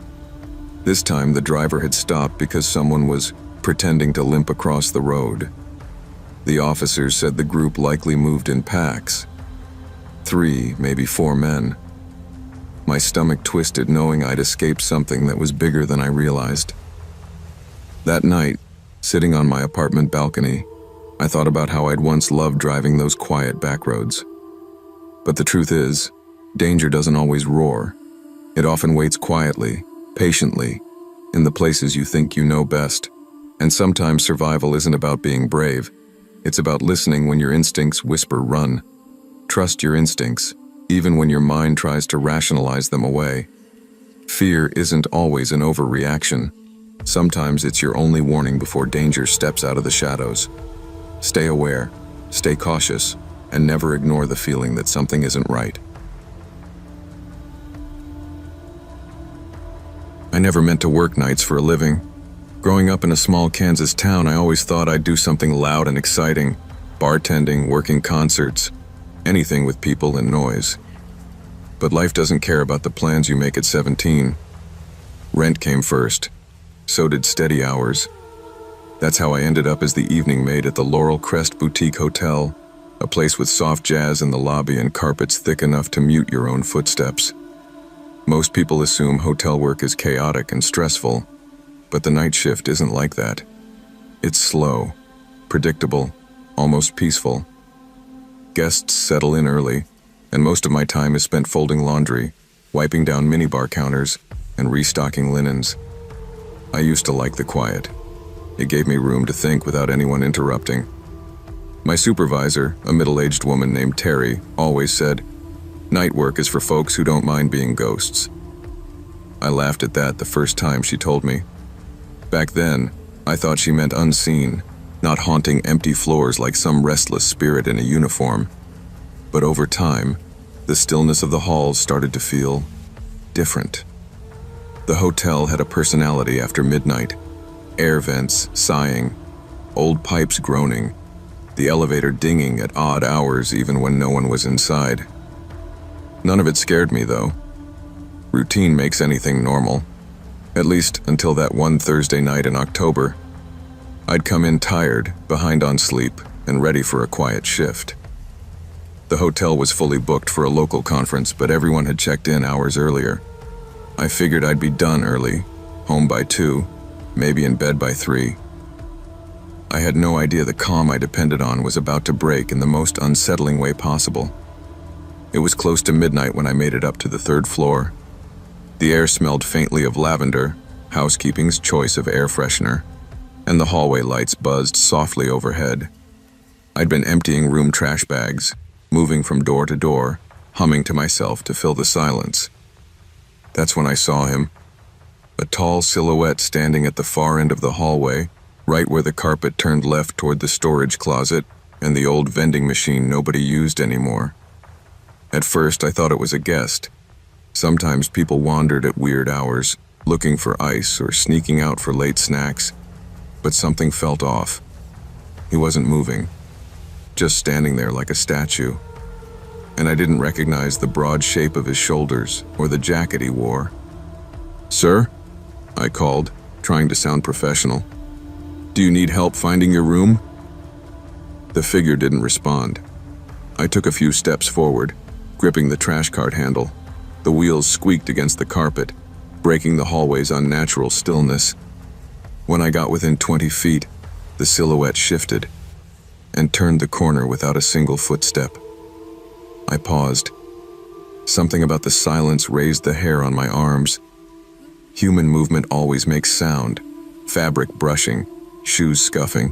This time, the driver had stopped because someone was pretending to limp across the road. The officers said the group likely moved in packs. 3, maybe 4 men. My stomach twisted knowing I'd escaped something that was bigger than I realized. That night, sitting on my apartment balcony, I thought about how I'd once loved driving those quiet back roads. But the truth is, danger doesn't always roar. It often waits quietly, patiently, in the places you think you know best. And sometimes survival isn't about being brave. It's about listening when your instincts whisper run. Trust your instincts, even when your mind tries to rationalize them away. Fear isn't always an overreaction. Sometimes it's your only warning before danger steps out of the shadows. Stay aware, stay cautious, and never ignore the feeling that something isn't right. I never meant to work nights for a living. Growing up in a small Kansas town, I always thought I'd do something loud and exciting. Bartending, working concerts, anything with people and noise. But life doesn't care about the plans you make at 17. Rent came first. So did steady hours. That's how I ended up as the evening maid at the Laurel Crest Boutique Hotel, a place with soft jazz in the lobby and carpets thick enough to mute your own footsteps. Most people assume hotel work is chaotic and stressful, but the night shift isn't like that. It's slow, predictable, almost peaceful. Guests settle in early, and most of my time is spent folding laundry, wiping down minibar counters, and restocking linens. I used to like the quiet. It gave me room to think without anyone interrupting. My supervisor, a middle-aged woman named Terry, always said, "Night work is for folks who don't mind being ghosts." I laughed at that the first time she told me. Back then, I thought she meant unseen, not haunting empty floors like some restless spirit in a uniform. But over time, the stillness of the halls started to feel different. The hotel had a personality after midnight. Air vents sighing, old pipes groaning, the elevator dinging at odd hours even when no one was inside. None of it scared me, though. Routine makes anything normal, at least until that one Thursday night in October. I'd come in tired, behind on sleep, and ready for a quiet shift. The hotel was fully booked for a local conference, but everyone had checked in hours earlier. I figured I'd be done early, home by 2, maybe in bed by 3. I had no idea the calm I depended on was about to break in the most unsettling way possible. It was close to midnight when I made it up to the 3rd floor. The air smelled faintly of lavender, housekeeping's choice of air freshener, and the hallway lights buzzed softly overhead. I'd been emptying room trash bags, moving from door to door, humming to myself to fill the silence. That's when I saw him, a tall silhouette standing at the far end of the hallway, right where the carpet turned left toward the storage closet and the old vending machine nobody used anymore. At first, I thought it was a guest. Sometimes people wandered at weird hours, looking for ice or sneaking out for late snacks, but something felt off. He wasn't moving, just standing there like a statue. And I didn't recognize the broad shape of his shoulders or the jacket he wore. "Sir?" I called, trying to sound professional. "Do you need help finding your room?" The figure didn't respond. I took a few steps forward, gripping the trash cart handle. The wheels squeaked against the carpet, breaking the hallway's unnatural stillness. When I got within 20 feet, the silhouette shifted and turned the corner without a single footstep. I paused. Something about the silence raised the hair on my arms. Human movement always makes sound, fabric brushing, shoes scuffing,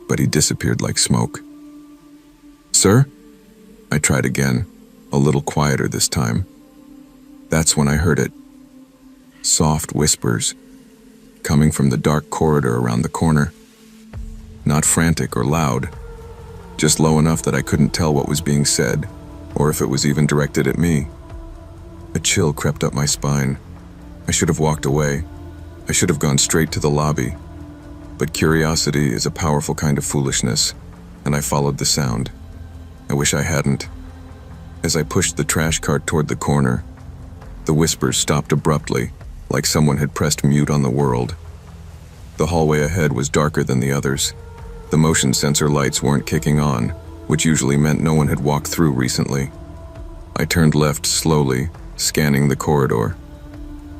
but he disappeared like smoke. "Sir?" I tried again, a little quieter this time. That's when I heard it. Soft whispers, coming from the dark corridor around the corner. Not frantic or loud, just low enough that I couldn't tell what was being said, or if it was even directed at me. A chill crept up my spine. I should have walked away. I should have gone straight to the lobby. But curiosity is a powerful kind of foolishness, and I followed the sound. I wish I hadn't. As I pushed the trash cart toward the corner, the whispers stopped abruptly, like someone had pressed mute on the world. The hallway ahead was darker than the others. The motion sensor lights weren't kicking on, which usually meant no one had walked through recently. I turned left slowly, scanning the corridor.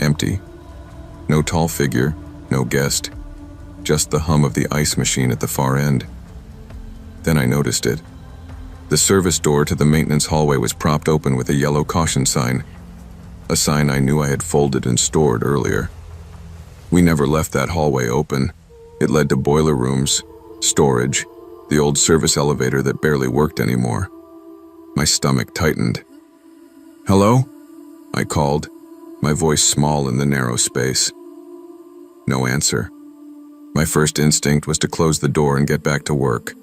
Empty. No tall figure, no guest, just the hum of the ice machine at the far end. Then I noticed it. The service door to the maintenance hallway was propped open with a yellow caution sign, a sign I knew I had folded and stored earlier. We never left that hallway open. It led to boiler rooms, storage, the old service elevator that barely worked anymore. My stomach tightened. "Hello?" I called, my voice small in the narrow space. No answer. My first instinct was to close the door and get back to work,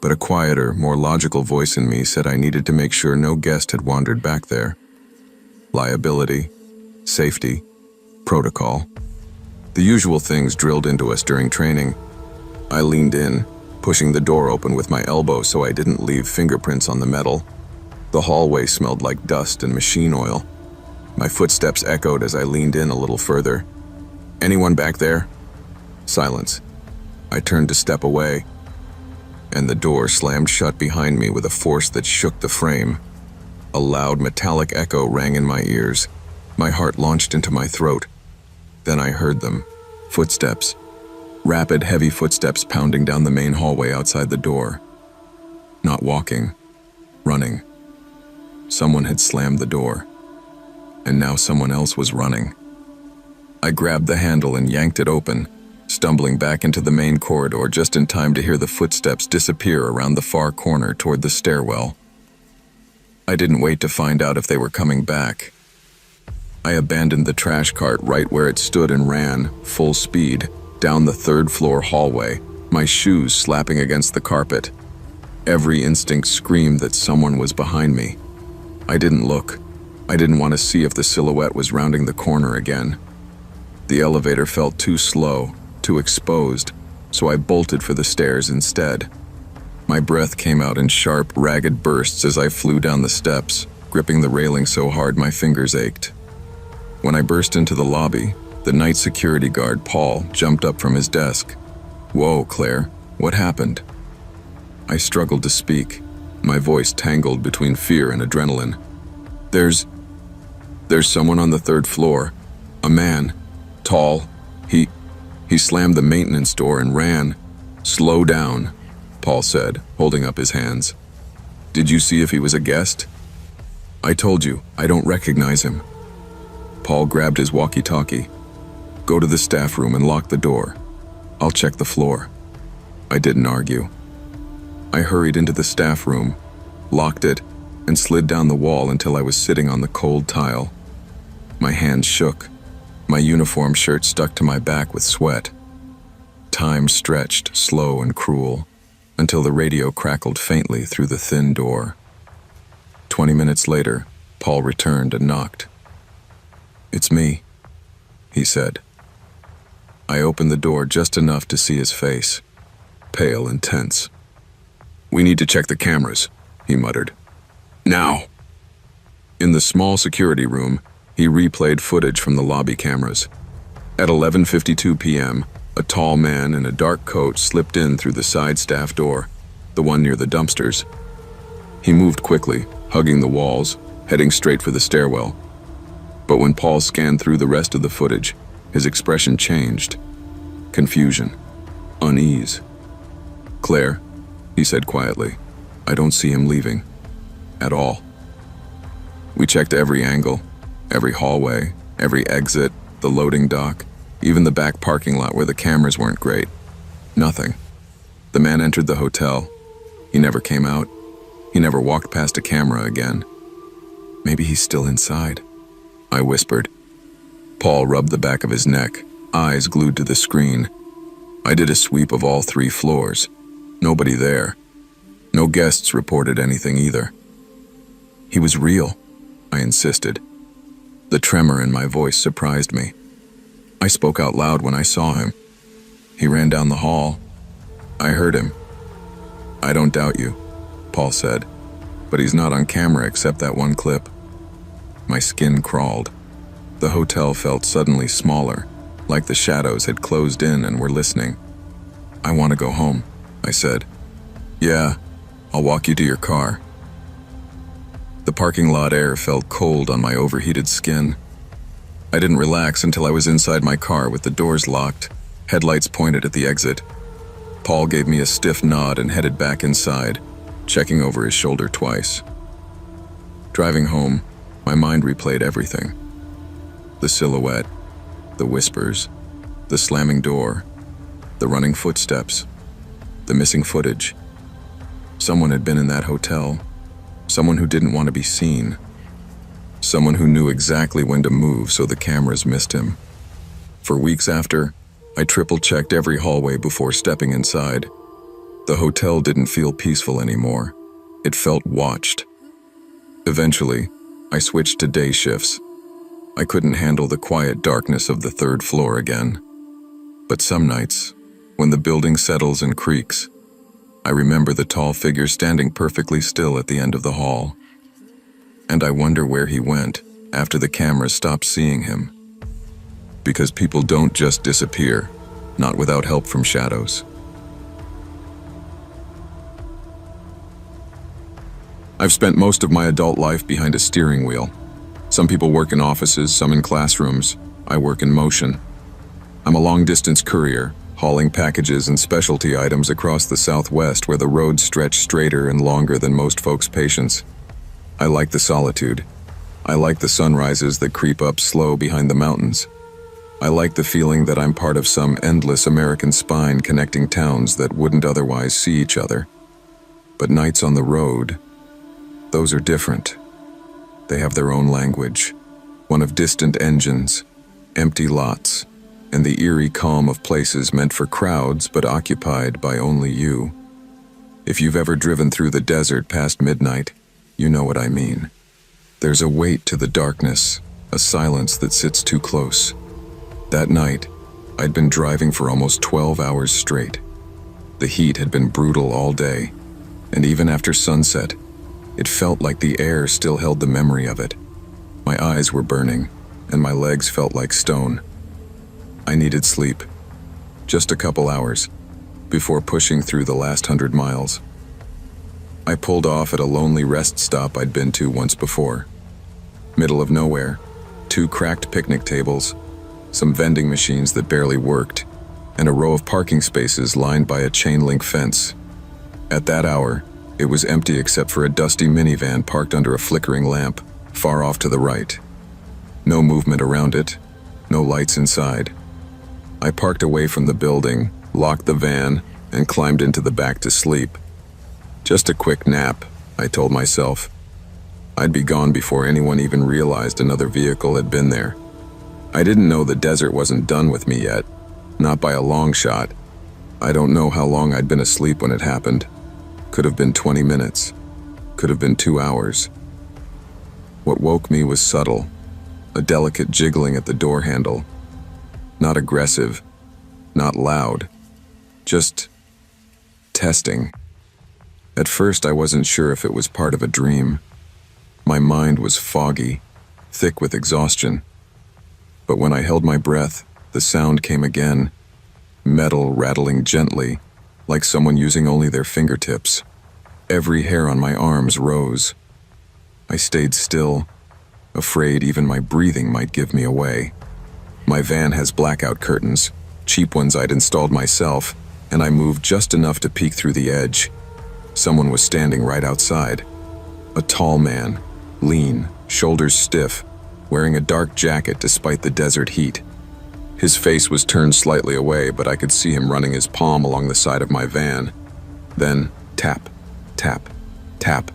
but a quieter, more logical voice in me said I needed to make sure no guest had wandered back there. Liability, safety, protocol. The usual things drilled into us during training. I leaned in, pushing the door open with my elbow so I didn't leave fingerprints on the metal. The hallway smelled like dust and machine oil. My footsteps echoed as I leaned in a little further. "Anyone back there?" Silence. I turned to step away, and the door slammed shut behind me with a force that shook the frame. A loud metallic echo rang in my ears. My heart launched into my throat. Then I heard them. Footsteps. Rapid, heavy footsteps pounding down the main hallway outside the door. Not walking. Running. Someone had slammed the door. And now someone else was running. I grabbed the handle and yanked it open, stumbling back into the main corridor just in time to hear the footsteps disappear around the far corner toward the stairwell. I didn't wait to find out if they were coming back. I abandoned the trash cart right where it stood and ran, full speed, down the third-floor hallway, my shoes slapping against the carpet. Every instinct screamed that someone was behind me. I didn't look. I didn't want to see if the silhouette was rounding the corner again. The elevator felt too slow, too exposed, so I bolted for the stairs instead. My breath came out in sharp, ragged bursts as I flew down the steps, gripping the railing so hard my fingers ached. When I burst into the lobby, the night security guard, Paul, jumped up from his desk. "Whoa, Claire, what happened?" I struggled to speak, my voice tangled between fear and adrenaline. There's someone on the third floor. A man. Tall. He slammed the maintenance door and ran. "Slow down," Paul said, holding up his hands. "Did you see if he was a guest?" "I told you, I don't recognize him." Paul grabbed his walkie-talkie. "Go to the staff room and lock the door. I'll check the floor." I didn't argue. I hurried into the staff room, locked it, and slid down the wall until I was sitting on the cold tile. My hands shook. My uniform shirt stuck to my back with sweat. Time stretched, slow and cruel, until the radio crackled faintly through the thin door. 20 minutes later, Paul returned and knocked. "It's me," he said. I opened the door just enough to see his face, pale and tense. "We need to check the cameras," he muttered. "Now!" In the small security room, he replayed footage from the lobby cameras. At 11:52 p.m., a tall man in a dark coat slipped in through the side staff door, the one near the dumpsters. He moved quickly, hugging the walls, heading straight for the stairwell. But when Paul scanned through the rest of the footage, his expression changed. Confusion. Unease. "Claire," he said quietly, "I don't see him leaving. At all." We checked every angle, every hallway, every exit, the loading dock, even the back parking lot where the cameras weren't great. Nothing. The man entered the hotel. He never came out. He never walked past a camera again. "Maybe he's still inside," I whispered. Paul rubbed the back of his neck, eyes glued to the screen. I did a sweep of all 3 floors. Nobody there. No guests reported anything either. "He was real," I insisted. The tremor in my voice surprised me. I spoke out loud when I saw him. "He ran down the hall. I heard him." "I don't doubt you," Paul said, "but he's not on camera except that one clip." My skin crawled. The hotel felt suddenly smaller, like the shadows had closed in and were listening. "I want to go home," I said. "Yeah, I'll walk you to your car." The parking lot air felt cold on my overheated skin. I didn't relax until I was inside my car with the doors locked, headlights pointed at the exit. Paul gave me a stiff nod and headed back inside, checking over his shoulder twice. Driving home, my mind replayed everything. The silhouette, the whispers, the slamming door, the running footsteps, the missing footage. Someone had been in that hotel. Someone who didn't want to be seen. Someone who knew exactly when to move so the cameras missed him. For weeks after, I triple-checked every hallway before stepping inside. The hotel didn't feel peaceful anymore. It felt watched. Eventually, I switched to day shifts. I couldn't handle the quiet darkness of the third floor again. But some nights, when the building settles and creaks, I remember the tall figure standing perfectly still at the end of the hall. And I wonder where he went after the camera stopped seeing him. Because people don't just disappear, not without help from shadows. I've spent most of my adult life behind a steering wheel. Some people work in offices, some in classrooms. I work in motion. I'm a long-distance courier, hauling packages and specialty items across the Southwest where the roads stretch straighter and longer than most folks' patience. I like the solitude. I like the sunrises that creep up slow behind the mountains. I like the feeling that I'm part of some endless American spine connecting towns that wouldn't otherwise see each other. But nights on the road, those are different. They have their own language, one of distant engines, empty lots, and the eerie calm of places meant for crowds but occupied by only you. If you've ever driven through the desert past midnight, you know what I mean. There's a weight to the darkness, a silence that sits too close. That night, I'd been driving for almost 12 hours straight. The heat had been brutal all day, and even after sunset, it felt like the air still held the memory of it. My eyes were burning, and my legs felt like stone. I needed sleep, just a couple hours, before pushing through the last 100 miles. I pulled off at a lonely rest stop I'd been to once before. Middle of nowhere, 2 cracked picnic tables, some vending machines that barely worked, and a row of parking spaces lined by a chain-link fence. At that hour, it was empty except for a dusty minivan parked under a flickering lamp, far off to the right. No movement around it, no lights inside. I parked away from the building, locked the van, and climbed into the back to sleep. Just a quick nap, I told myself. I'd be gone before anyone even realized another vehicle had been there. I didn't know the desert wasn't done with me yet, not by a long shot. I don't know how long I'd been asleep when it happened. Could have been 20 minutes, could have been 2 hours. What woke me was subtle, a delicate jiggling at the door handle. Not aggressive, not loud, just testing. At first, I wasn't sure if it was part of a dream. My mind was foggy, thick with exhaustion. But when I held my breath, the sound came again, metal rattling gently, like someone using only their fingertips. Every hair on my arms rose. I stayed still, afraid even my breathing might give me away. My van has blackout curtains, cheap ones I'd installed myself, and I moved just enough to peek through the edge. Someone was standing right outside. A tall man, lean, shoulders stiff, wearing a dark jacket despite the desert heat. His face was turned slightly away, but I could see him running his palm along the side of my van. Then, tap, tap, tap.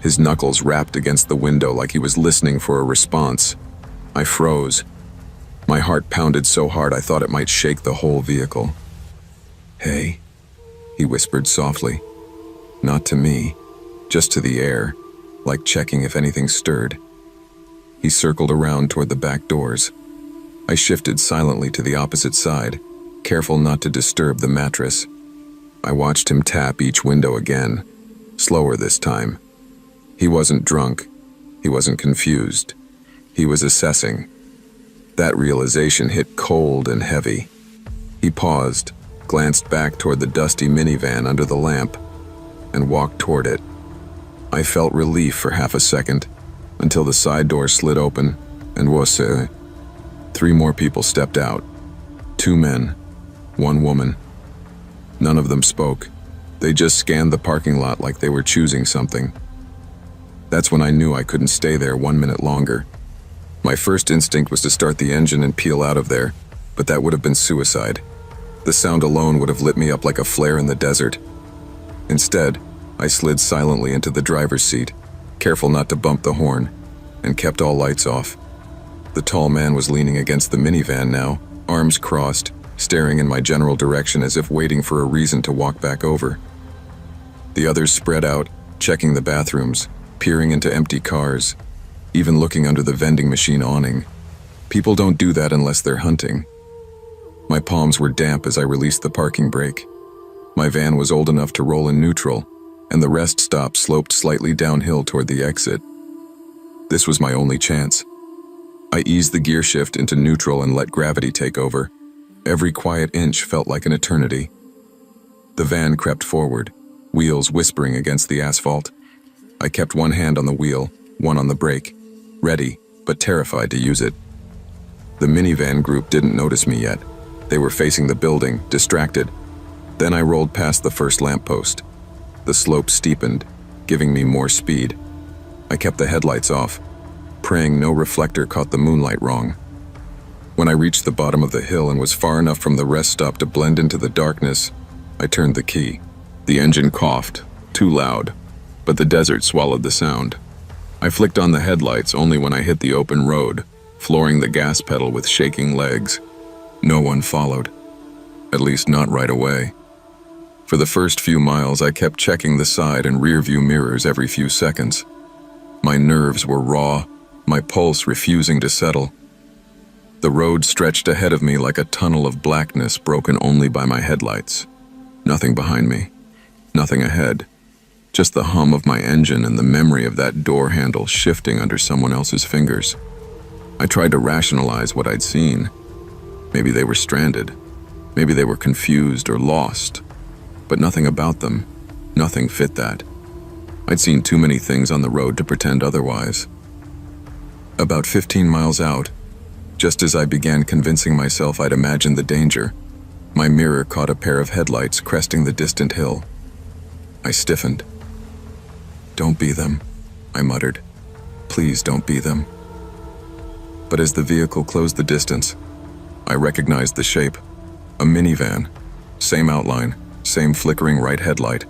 His knuckles rapped against the window like he was listening for a response. I froze. My heart pounded so hard I thought it might shake the whole vehicle. "Hey," he whispered softly. Not to me, just to the air, like checking if anything stirred. He circled around toward the back doors. I shifted silently to the opposite side, careful not to disturb the mattress. I watched him tap each window again, slower this time. He wasn't drunk. He wasn't confused. He was assessing. That realization hit cold and heavy. He paused, glanced back toward the dusty minivan under the lamp, and walked toward it. I felt relief for half a second, until the side door slid open, and voici. 3 more people stepped out. 2 men, 1 woman. None of them spoke. They just scanned the parking lot like they were choosing something. That's when I knew I couldn't stay there 1 minute longer. My first instinct was to start the engine and peel out of there, but that would have been suicide. The sound alone would have lit me up like a flare in the desert. Instead, I slid silently into the driver's seat, careful not to bump the horn, and kept all lights off. The tall man was leaning against the minivan now, arms crossed, staring in my general direction as if waiting for a reason to walk back over. The others spread out, checking the bathrooms, peering into empty cars, even looking under the vending machine awning. People don't do that unless they're hunting. My palms were damp as I released the parking brake. My van was old enough to roll in neutral, and the rest stop sloped slightly downhill toward the exit. This was my only chance. I eased the gear shift into neutral and let gravity take over. Every quiet inch felt like an eternity. The van crept forward, wheels whispering against the asphalt. I kept one hand on the wheel, one on the brake, ready, but terrified to use it. The minivan group didn't notice me yet. They were facing the building, distracted. Then I rolled past the first lamppost. The slope steepened, giving me more speed. I kept the headlights off, praying no reflector caught the moonlight wrong. When I reached the bottom of the hill and was far enough from the rest stop to blend into the darkness, I turned the key. The engine coughed, too loud, but the desert swallowed the sound. I flicked on the headlights only when I hit the open road, flooring the gas pedal with shaking legs. No one followed, at least not right away. For the first few miles, I kept checking the side and rear view mirrors every few seconds. My nerves were raw, my pulse refusing to settle. The road stretched ahead of me like a tunnel of blackness broken only by my headlights. Nothing behind me, nothing ahead. Just the hum of my engine and the memory of that door handle shifting under someone else's fingers. I tried to rationalize what I'd seen. Maybe they were stranded. Maybe they were confused or lost. But nothing about them, nothing fit that. I'd seen too many things on the road to pretend otherwise. About 15 miles out, just as I began convincing myself I'd imagined the danger, my mirror caught a pair of headlights cresting the distant hill. I stiffened. "Don't be them," I muttered. "Please don't be them." But as the vehicle closed the distance, I recognized the shape. A minivan, same outline, same flickering right headlight.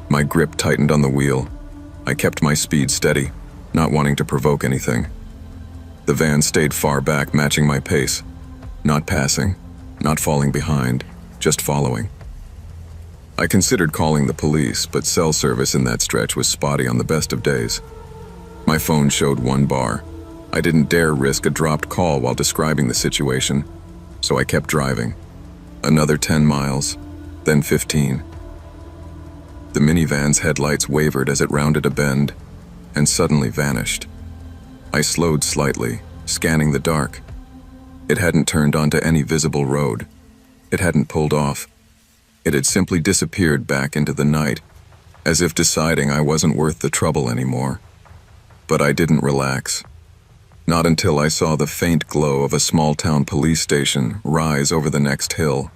My grip tightened on the wheel. I kept my speed steady, not wanting to provoke anything. The van stayed far back, matching my pace. Not passing, not falling behind, just following. I considered calling the police, but cell service in that stretch was spotty on the best of days. My phone showed one bar. I didn't dare risk a dropped call while describing the situation, so I kept driving. Another 10 miles, then 15. The minivan's headlights wavered as it rounded a bend, and suddenly vanished. I slowed slightly, scanning the dark. It hadn't turned onto any visible road. It hadn't pulled off. It had simply disappeared back into the night, as if deciding I wasn't worth the trouble anymore. But I didn't relax. Not until I saw the faint glow of a small-town police station rise over the next hill.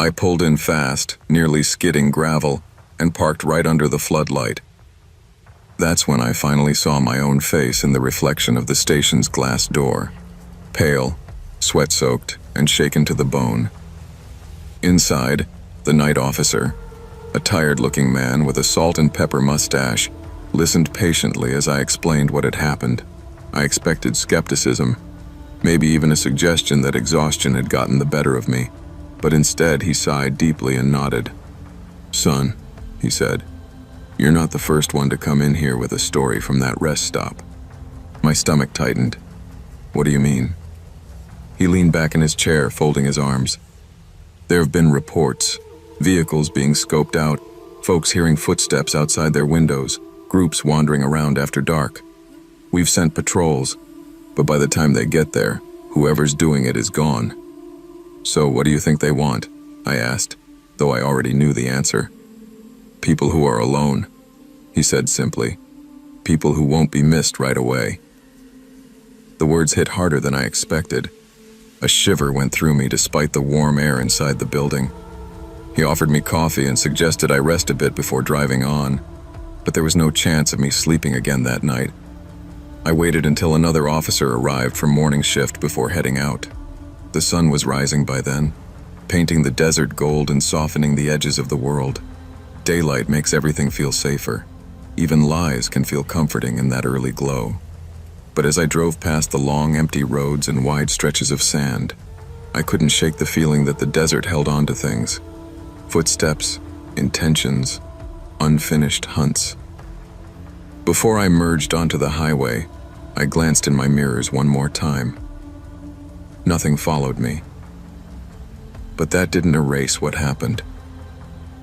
I pulled in fast, nearly skidding gravel, and parked right under the floodlight. That's when I finally saw my own face in the reflection of the station's glass door, pale, sweat-soaked, and shaken to the bone. Inside, the night officer, a tired-looking man with a salt and pepper mustache, listened patiently as I explained what had happened. I expected skepticism, maybe even a suggestion that exhaustion had gotten the better of me, but instead he sighed deeply and nodded. "Son," he said, "you're not the first one to come in here with a story from that rest stop." My stomach tightened. "What do you mean?" He leaned back in his chair, folding his arms. "There have been reports, vehicles being scoped out, folks hearing footsteps outside their windows, groups wandering around after dark. We've sent patrols, but by the time they get there, whoever's doing it is gone." "So what do you think they want?" I asked, though I already knew the answer. "People who are alone," he said simply. "People who won't be missed right away." The words hit harder than I expected. A shiver went through me despite the warm air inside the building. He offered me coffee and suggested I rest a bit before driving on, but there was no chance of me sleeping again that night. I waited until another officer arrived for morning shift before heading out. The sun was rising by then, painting the desert gold and softening the edges of the world. Daylight makes everything feel safer. Even lies can feel comforting in that early glow. But as I drove past the long, empty roads and wide stretches of sand, I couldn't shake the feeling that the desert held on to things. Footsteps, intentions, unfinished hunts. Before I merged onto the highway, I glanced in my mirrors one more time. Nothing followed me. But that didn't erase what happened.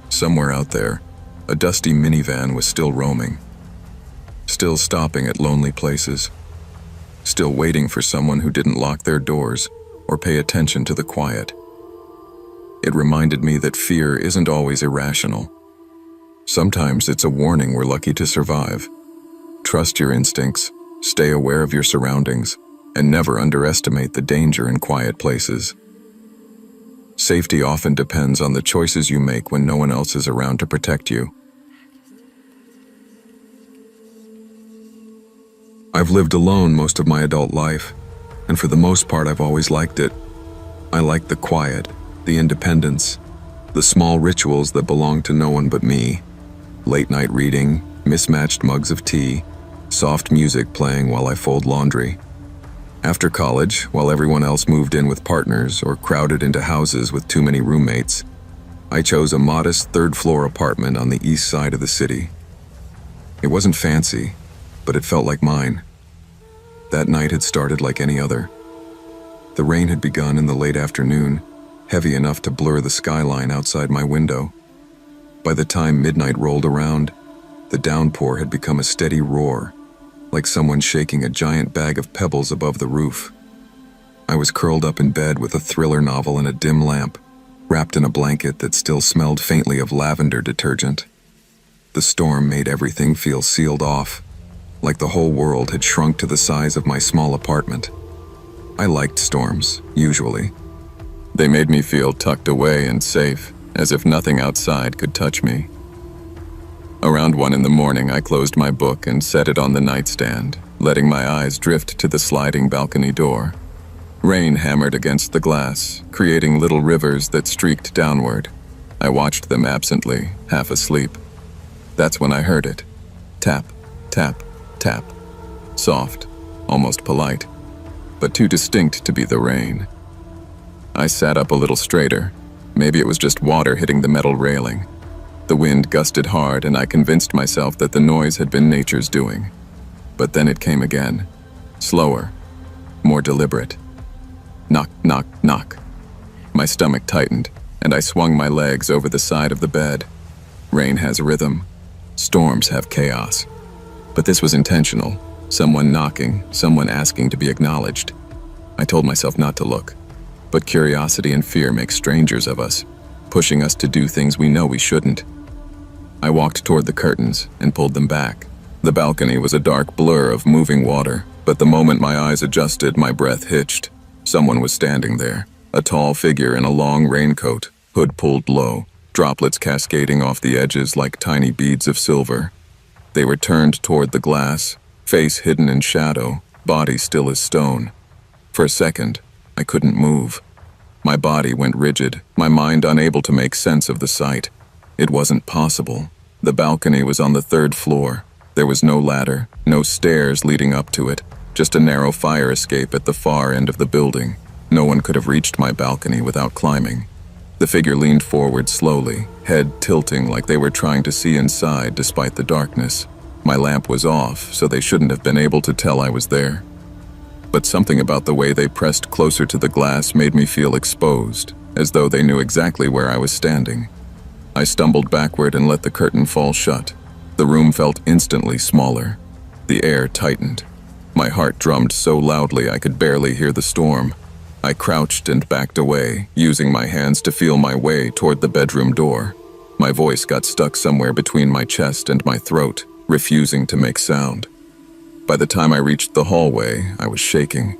Somewhere out there, a dusty minivan was still roaming, still stopping at lonely places, still waiting for someone who didn't lock their doors or pay attention to the quiet. It reminded me that fear isn't always irrational. Sometimes it's a warning we're lucky to survive. Trust your instincts, stay aware of your surroundings, and never underestimate the danger in quiet places. Safety often depends on the choices you make when no one else is around to protect you. I've lived alone most of my adult life, and for the most part I've always liked it. I like the quiet, the independence, the small rituals that belong to no one but me. Late night reading, mismatched mugs of tea, soft music playing while I fold laundry. After college, while everyone else moved in with partners or crowded into houses with too many roommates, I chose a modest third-floor apartment on the east side of the city. It wasn't fancy, but it felt like mine. That night had started like any other. The rain had begun in the late afternoon, heavy enough to blur the skyline outside my window. By the time midnight rolled around, the downpour had become a steady roar, like someone shaking a giant bag of pebbles above the roof. I was curled up in bed with a thriller novel and a dim lamp, wrapped in a blanket that still smelled faintly of lavender detergent. The storm made everything feel sealed off, like the whole world had shrunk to the size of my small apartment. I liked storms, usually. They made me feel tucked away and safe, as if nothing outside could touch me. Around 1 a.m, I closed my book and set it on the nightstand, letting my eyes drift to the sliding balcony door. Rain hammered against the glass, creating little rivers that streaked downward. I watched them absently, half asleep. That's when I heard it. Tap, tap, tap. Soft, almost polite, but too distinct to be the rain. I sat up a little straighter. Maybe it was just water hitting the metal railing. The wind gusted hard, and I convinced myself that the noise had been nature's doing. But then it came again. Slower, more deliberate. Knock, knock, knock. My stomach tightened, and I swung my legs over the side of the bed. Rain has rhythm. Storms have chaos. But this was intentional. Someone knocking, someone asking to be acknowledged. I told myself not to look. But curiosity and fear make strangers of us, pushing us to do things we know we shouldn't. I walked toward the curtains and pulled them back. The balcony was a dark blur of moving water, but the moment my eyes adjusted, my breath hitched. Someone was standing there, a tall figure in a long raincoat, hood pulled low, droplets cascading off the edges like tiny beads of silver. They were turned toward the glass, face hidden in shadow, body still as stone. For a second, I couldn't move. My body went rigid, my mind unable to make sense of the sight. It wasn't possible. The balcony was on the 3rd floor. There was no ladder, no stairs leading up to it, just a narrow fire escape at the far end of the building. No one could have reached my balcony without climbing. The figure leaned forward slowly, head tilting like they were trying to see inside despite the darkness. My lamp was off, so they shouldn't have been able to tell I was there. But something about the way they pressed closer to the glass made me feel exposed, as though they knew exactly where I was standing. I stumbled backward and let the curtain fall shut. The room felt instantly smaller. The air tightened. My heart drummed so loudly I could barely hear the storm. I crouched and backed away, using my hands to feel my way toward the bedroom door. My voice got stuck somewhere between my chest and my throat, refusing to make sound. By the time I reached the hallway, I was shaking.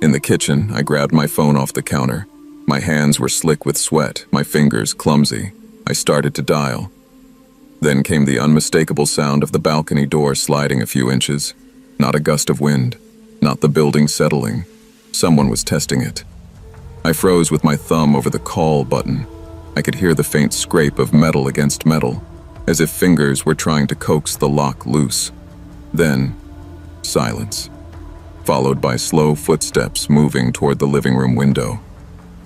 In the kitchen, I grabbed my phone off the counter. My hands were slick with sweat, my fingers clumsy. I started to dial. Then came the unmistakable sound of the balcony door sliding a few inches. Not a gust of wind, not the building settling. Someone was testing it. I froze with my thumb over the call button. I could hear the faint scrape of metal against metal, as if fingers were trying to coax the lock loose. Then, silence, followed by slow footsteps moving toward the living room window.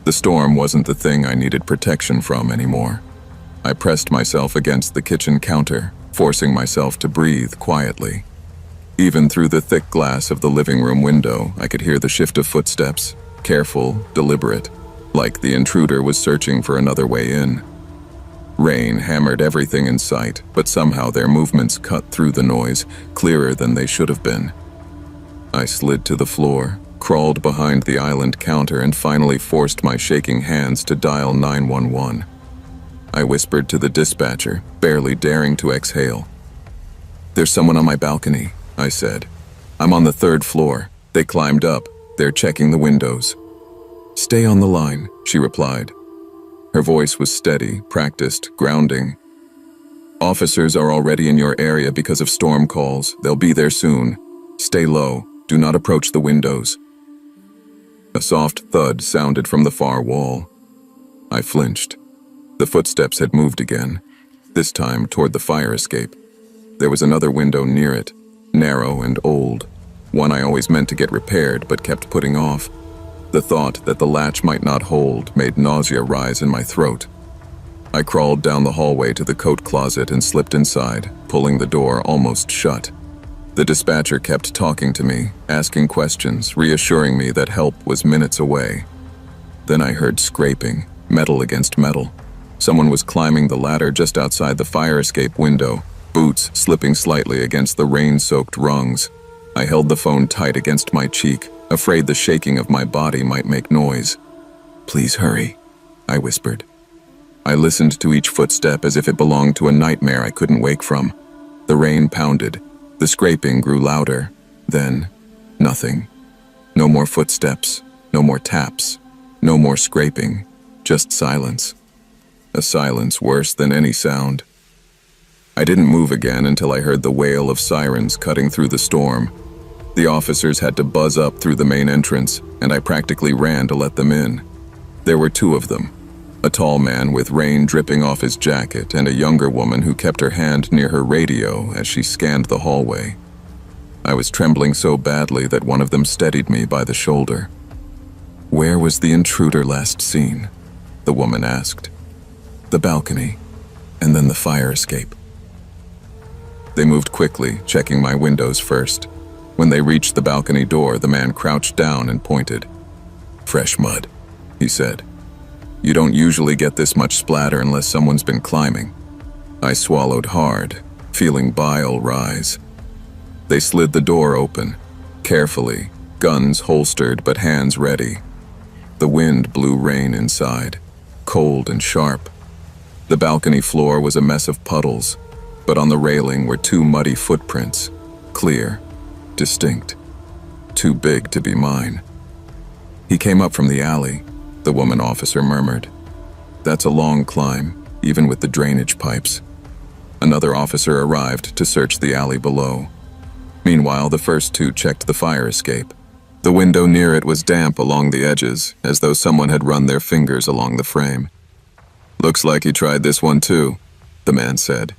The storm wasn't the thing I needed protection from anymore. I pressed myself against the kitchen counter, forcing myself to breathe quietly. Even through the thick glass of the living room window, I could hear the shift of footsteps, careful, deliberate, like the intruder was searching for another way in. Rain hammered everything in sight, but somehow their movements cut through the noise, clearer than they should have been. I slid to the floor, crawled behind the island counter, and finally forced my shaking hands to dial 911. I whispered to the dispatcher, barely daring to exhale. "There's someone on my balcony," I said. "I'm on the 3rd floor. They climbed up. They're checking the windows." "Stay on the line," she replied. Her voice was steady, practiced, grounding. "Officers are already in your area because of storm calls. They'll be there soon. Stay low. Do not approach the windows." A soft thud sounded from the far wall. I flinched. The footsteps had moved again, this time toward the fire escape. There was another window near it, narrow and old, one I always meant to get repaired but kept putting off. The thought that the latch might not hold made nausea rise in my throat. I crawled down the hallway to the coat closet and slipped inside, pulling the door almost shut. The dispatcher kept talking to me, asking questions, reassuring me that help was minutes away. Then I heard scraping, metal against metal. Someone was climbing the ladder just outside the fire escape window, boots slipping slightly against the rain-soaked rungs. I held the phone tight against my cheek, afraid the shaking of my body might make noise. "Please hurry," I whispered. I listened to each footstep as if it belonged to a nightmare I couldn't wake from. The rain pounded. The scraping grew louder. Then, nothing. No more footsteps, no more taps, no more scraping, just silence. A silence worse than any sound. I didn't move again until I heard the wail of sirens cutting through the storm. The officers had to buzz up through the main entrance, and I practically ran to let them in. There were 2 of them. A tall man with rain dripping off his jacket and a younger woman who kept her hand near her radio as she scanned the hallway. I was trembling so badly that one of them steadied me by the shoulder. "Where was the intruder last seen?" the woman asked. "The balcony, and then the fire escape." They moved quickly, checking my windows first. When they reached the balcony door, the man crouched down and pointed. "Fresh mud," he said. "You don't usually get this much splatter unless someone's been climbing." I swallowed hard, feeling bile rise. They slid the door open, carefully, guns holstered but hands ready. The wind blew rain inside, cold and sharp. The balcony floor was a mess of puddles, but on the railing were 2 muddy footprints, clear, distinct, too big to be mine. "He came up from the alley," the woman officer murmured. "That's a long climb, even with the drainage pipes." Another officer arrived to search the alley below. Meanwhile, the first 2 checked the fire escape. The window near it was damp along the edges, as though someone had run their fingers along the frame. "Looks like he tried this one too," the man said.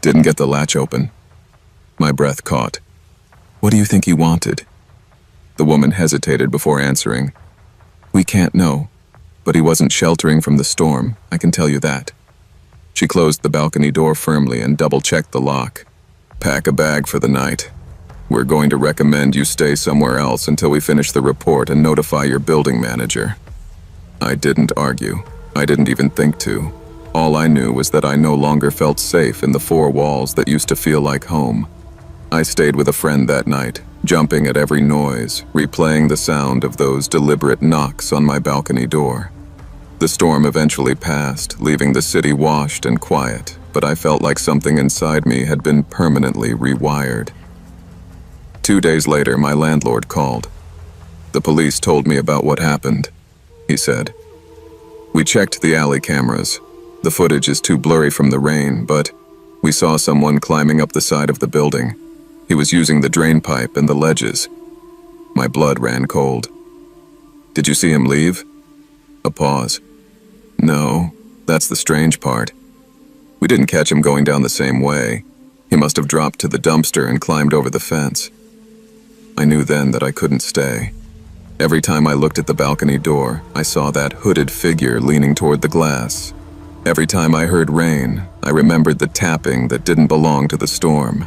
"Didn't get the latch open." My breath caught. "What do you think he wanted?" The woman hesitated before answering. "We can't know, but he wasn't sheltering from the storm, I can tell you that." She closed the balcony door firmly and double-checked the lock. "Pack a bag for the night. We're going to recommend you stay somewhere else until we finish the report and notify your building manager." I didn't argue. I didn't even think to. All I knew was that I no longer felt safe in the 4 walls that used to feel like home. I stayed with a friend that night, jumping at every noise, replaying the sound of those deliberate knocks on my balcony door. The storm eventually passed, leaving the city washed and quiet, but I felt like something inside me had been permanently rewired. 2 days later, my landlord called. "The police told me about what happened," he said. "We checked the alley cameras. The footage is too blurry from the rain, but we saw someone climbing up the side of the building. He was using the drain pipe and the ledges." My blood ran cold. "Did you see him leave?" A pause. "No, that's the strange part. We didn't catch him going down the same way. He must have dropped to the dumpster and climbed over the fence." I knew then that I couldn't stay. Every time I looked at the balcony door, I saw that hooded figure leaning toward the glass. Every time I heard rain, I remembered the tapping that didn't belong to the storm.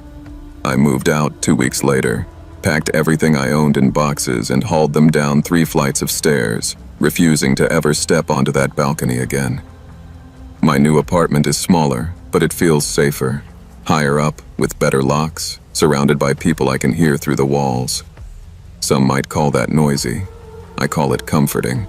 I moved out 2 weeks later, packed everything I owned in boxes and hauled them down 3 flights of stairs, refusing to ever step onto that balcony again. My new apartment is smaller, but it feels safer. Higher up, with better locks, surrounded by people I can hear through the walls. Some might call that noisy. I call it comforting.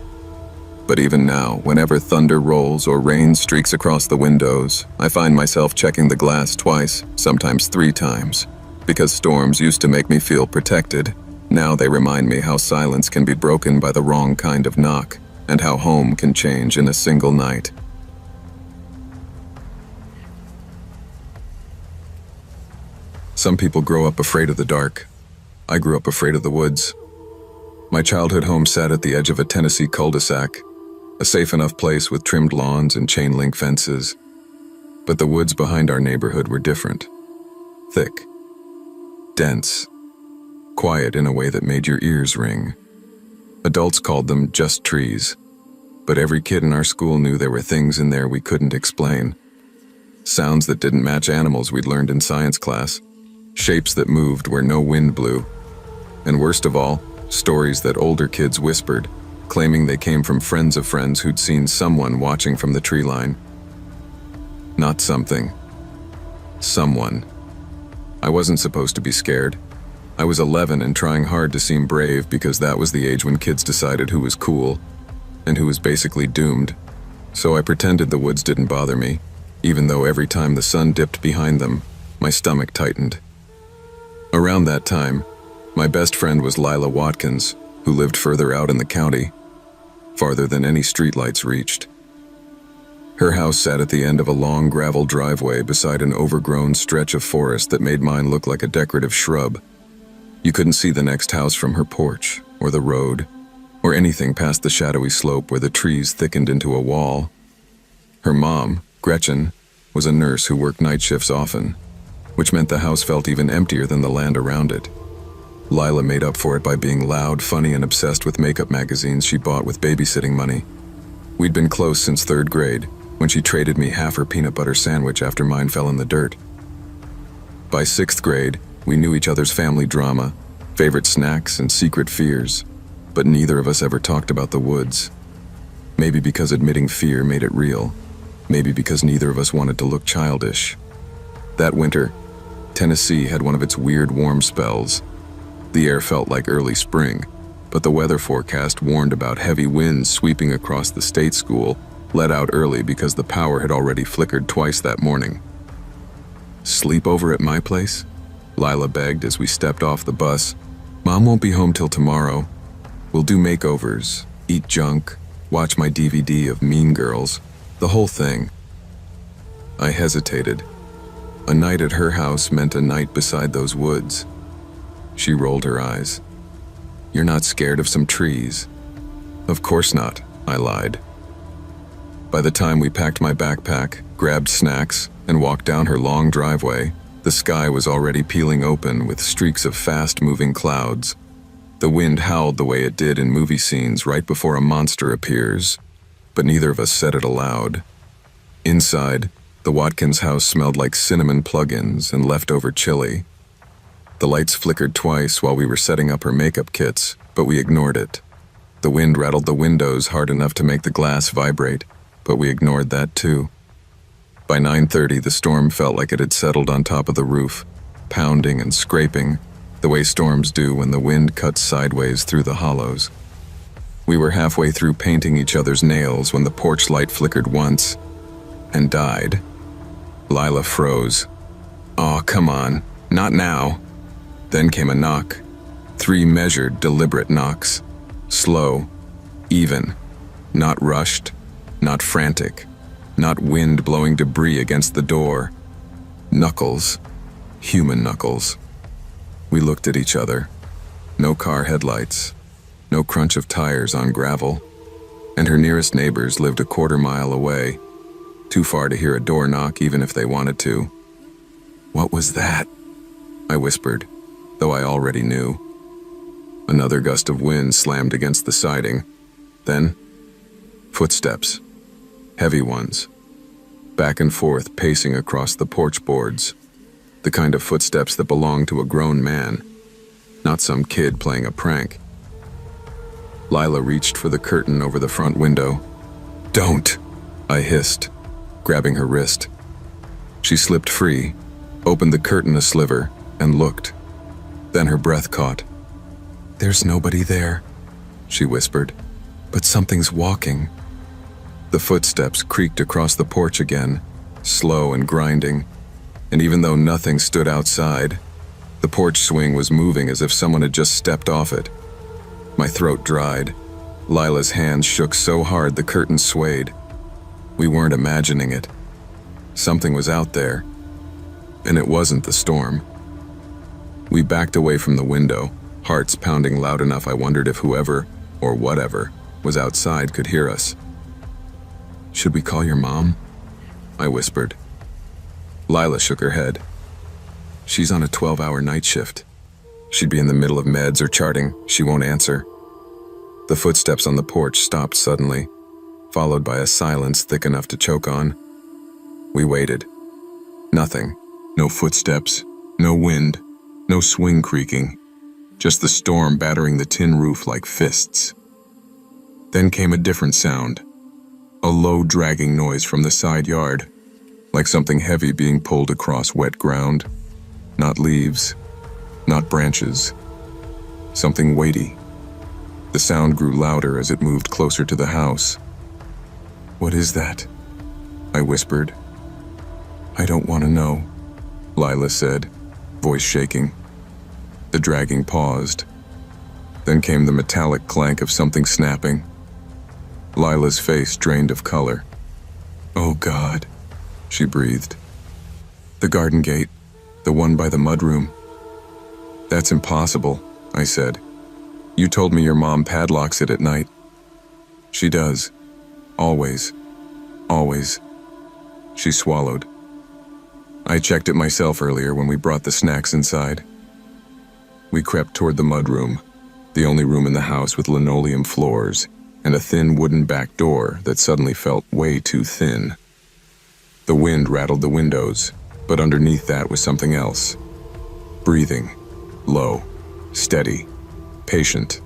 But even now, whenever thunder rolls or rain streaks across the windows, I find myself checking the glass twice, sometimes 3 times. Because storms used to make me feel protected, now they remind me how silence can be broken by the wrong kind of knock, and how home can change in a single night. Some people grow up afraid of the dark. I grew up afraid of the woods. My childhood home sat at the edge of a Tennessee cul-de-sac, a safe enough place with trimmed lawns and chain-link fences. But the woods behind our neighborhood were different. Thick, dense, quiet in a way that made your ears ring. Adults called them just trees, but every kid in our school knew there were things in there we couldn't explain. Sounds that didn't match animals we'd learned in science class. Shapes that moved where no wind blew. And worst of all, stories that older kids whispered, claiming they came from friends of friends who'd seen someone watching from the tree line. Not something. Someone. I wasn't supposed to be scared. I was 11 and trying hard to seem brave because that was the age when kids decided who was cool and who was basically doomed. So I pretended the woods didn't bother me, even though every time the sun dipped behind them, my stomach tightened. Around that time, my best friend was Lila Watkins, who lived further out in the county, farther than any streetlights reached. Her house sat at the end of a long gravel driveway beside an overgrown stretch of forest that made mine look like a decorative shrub. You couldn't see the next house from her porch, or the road, or anything past the shadowy slope where the trees thickened into a wall. Her mom, Gretchen, was a nurse who worked night shifts often, which meant the house felt even emptier than the land around it. Lila made up for it by being loud, funny, and obsessed with makeup magazines she bought with babysitting money. We'd been close since 3rd grade, when she traded me half her peanut butter sandwich after mine fell in the dirt. By 6th grade, we knew each other's family drama, favorite snacks, and secret fears, but neither of us ever talked about the woods. Maybe because admitting fear made it real. Maybe because neither of us wanted to look childish. That winter, Tennessee had one of its weird warm spells. The air felt like early spring, but the weather forecast warned about heavy winds sweeping across the state school, let out early because the power had already flickered twice that morning. "Sleep over at my place?" Lila begged as we stepped off the bus. "Mom won't be home till tomorrow. We'll do makeovers, eat junk, watch my DVD of Mean Girls, the whole thing." I hesitated. A night at her house meant a night beside those woods. She rolled her eyes. "You're not scared of some trees?" "Of course not," I lied. By the time we packed my backpack, grabbed snacks, and walked down her long driveway, the sky was already peeling open with streaks of fast-moving clouds. The wind howled the way it did in movie scenes right before a monster appears, but neither of us said it aloud. Inside, the Watkins house smelled like cinnamon plug-ins and leftover chili. The lights flickered twice while we were setting up her makeup kits, but we ignored it. The wind rattled the windows hard enough to make the glass vibrate, but we ignored that too. By 9:30, the storm felt like it had settled on top of the roof, pounding and scraping, the way storms do when the wind cuts sideways through the hollows. We were halfway through painting each other's nails when the porch light flickered once and died. Lila froze. "Aw, come on, not now." Then came a knock. 3 measured, deliberate knocks. Slow, even, not rushed, not frantic, not wind blowing debris against the door. Knuckles, human knuckles. We looked at each other. No car headlights, no crunch of tires on gravel, and her nearest neighbors lived a 1/4 mile away, too far to hear a door knock even if they wanted to. "What was that?" I whispered, though I already knew. Another gust of wind slammed against the siding. Then, footsteps. Heavy ones. Back and forth pacing across the porch boards. The kind of footsteps that belong to a grown man, not some kid playing a prank. Lila reached for the curtain over the front window. "Don't!" I hissed, grabbing her wrist. She slipped free, opened the curtain a sliver, and looked. Then her breath caught. "There's nobody there," she whispered, "but something's walking." The footsteps creaked across the porch again, slow and grinding, and even though nothing stood outside, the porch swing was moving as if someone had just stepped off it. My throat dried. Lila's hands shook so hard the curtain swayed. We weren't imagining it. Something was out there, and it wasn't the storm. We backed away from the window, hearts pounding loud enough I wondered if whoever, or whatever, was outside could hear us. "Should we call your mom?" I whispered. Lila shook her head. "She's on a 12-hour night shift. She'd be in the middle of meds or charting. She won't answer." The footsteps on the porch stopped suddenly, followed by a silence thick enough to choke on. We waited. Nothing. No footsteps, no wind, no swing creaking. Just the storm battering the tin roof like fists. Then came a different sound. A low dragging noise from the side yard, like something heavy being pulled across wet ground. Not leaves, not branches. Something weighty. The sound grew louder as it moved closer to the house. "What is that?" I whispered. "I don't want to know," Lila said, voice shaking. The dragging paused. Then came the metallic clank of something snapping. Lila's face drained of color. "Oh God," she breathed. "The garden gate, the one by the mudroom." "That's impossible," I said. "You told me your mom padlocks it at night." "She does. Always. Always." She swallowed. "I checked it myself earlier when we brought the snacks inside." We crept toward the mudroom, the only room in the house with linoleum floors and a thin wooden back door that suddenly felt way too thin. The wind rattled the windows, but underneath that was something else. Breathing. Low. Steady. Patient.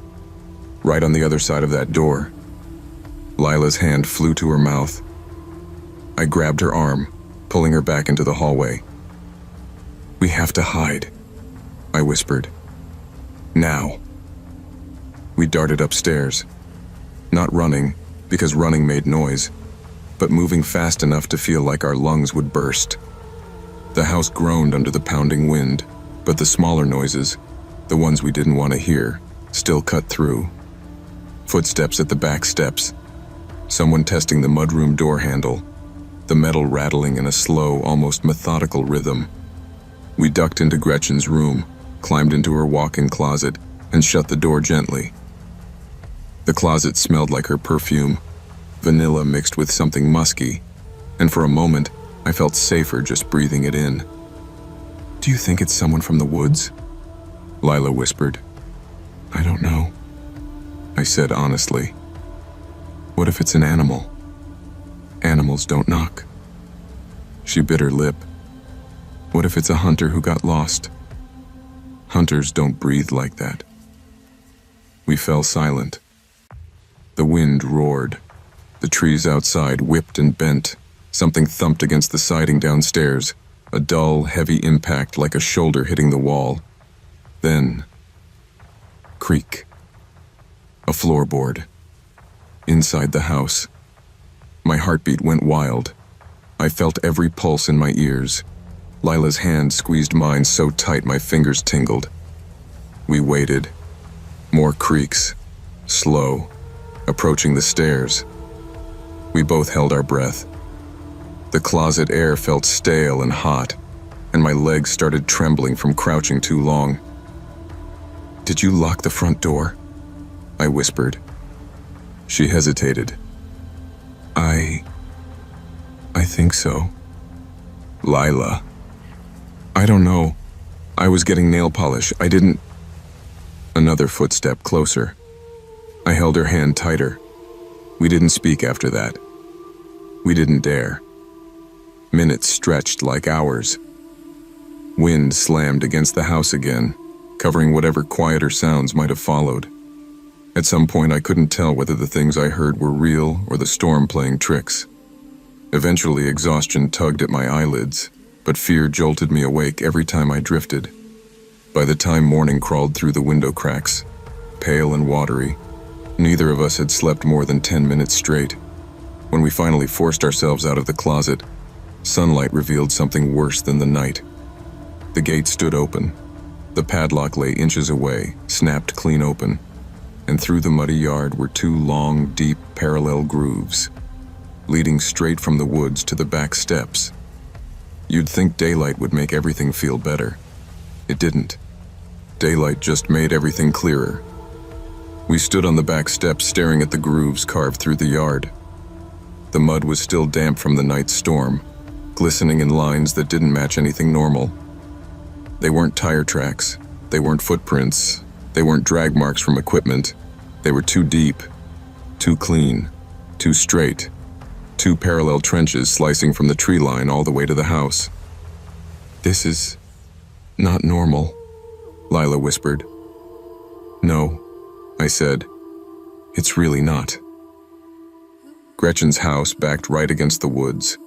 Right on the other side of that door. Lila's hand flew to her mouth. I grabbed her arm, pulling her back into the hallway. "We have to hide," I whispered. "Now." We darted upstairs. Not running, because running made noise, but moving fast enough to feel like our lungs would burst. The house groaned under the pounding wind, but the smaller noises, the ones we didn't want to hear, still cut through. Footsteps at the back steps. Someone testing the mudroom door handle, the metal rattling in a slow, almost methodical rhythm. We ducked into Gretchen's room, climbed into her walk-in closet, and shut the door gently. The closet smelled like her perfume, vanilla mixed with something musky, and for a moment, I felt safer just breathing it in. "Do you think it's someone from the woods?" Lila whispered. "I don't know," I said honestly. "What if it's an animal? Animals don't knock." She bit her lip. "What if it's a hunter who got lost? Hunters don't breathe like that." We fell silent. The wind roared. The trees outside whipped and bent. Something thumped against the siding downstairs, a dull, heavy impact like a shoulder hitting the wall. Then, creak. A floorboard. Inside the house. My heartbeat went wild. I felt every pulse in my ears. Lila's hand squeezed mine so tight my fingers tingled. We waited. More creaks. Slow. Approaching the stairs. We both held our breath. The closet air felt stale and hot, and my legs started trembling from crouching too long. "Did you lock the front door?" I whispered. She hesitated. I think so." "Lila." "I don't know. I was getting nail polish. I didn't—" Another footstep closer. I held her hand tighter. We didn't speak after that. We didn't dare. Minutes stretched like hours. Wind slammed against the house again, covering whatever quieter sounds might have followed. At some point, I couldn't tell whether the things I heard were real or the storm playing tricks. Eventually, exhaustion tugged at my eyelids, but fear jolted me awake every time I drifted. By the time morning crawled through the window cracks, pale and watery, neither of us had slept more than 10 minutes straight. When we finally forced ourselves out of the closet, sunlight revealed something worse than the night. The gate stood open. The padlock lay inches away, snapped clean open, and through the muddy yard were two long, deep, parallel grooves, leading straight from the woods to the back steps. You'd think daylight would make everything feel better. It didn't. Daylight just made everything clearer. We stood on the back steps staring at the grooves carved through the yard. The mud was still damp from the night's storm, glistening in lines that didn't match anything normal. They weren't tire tracks, they weren't footprints, they weren't drag marks from equipment. They were too deep, too clean, too straight. Two parallel trenches slicing from the tree line all the way to the house. "This is not normal," Lila whispered. "No," I said. "It's really not." Gretchen's house backed right against the woods.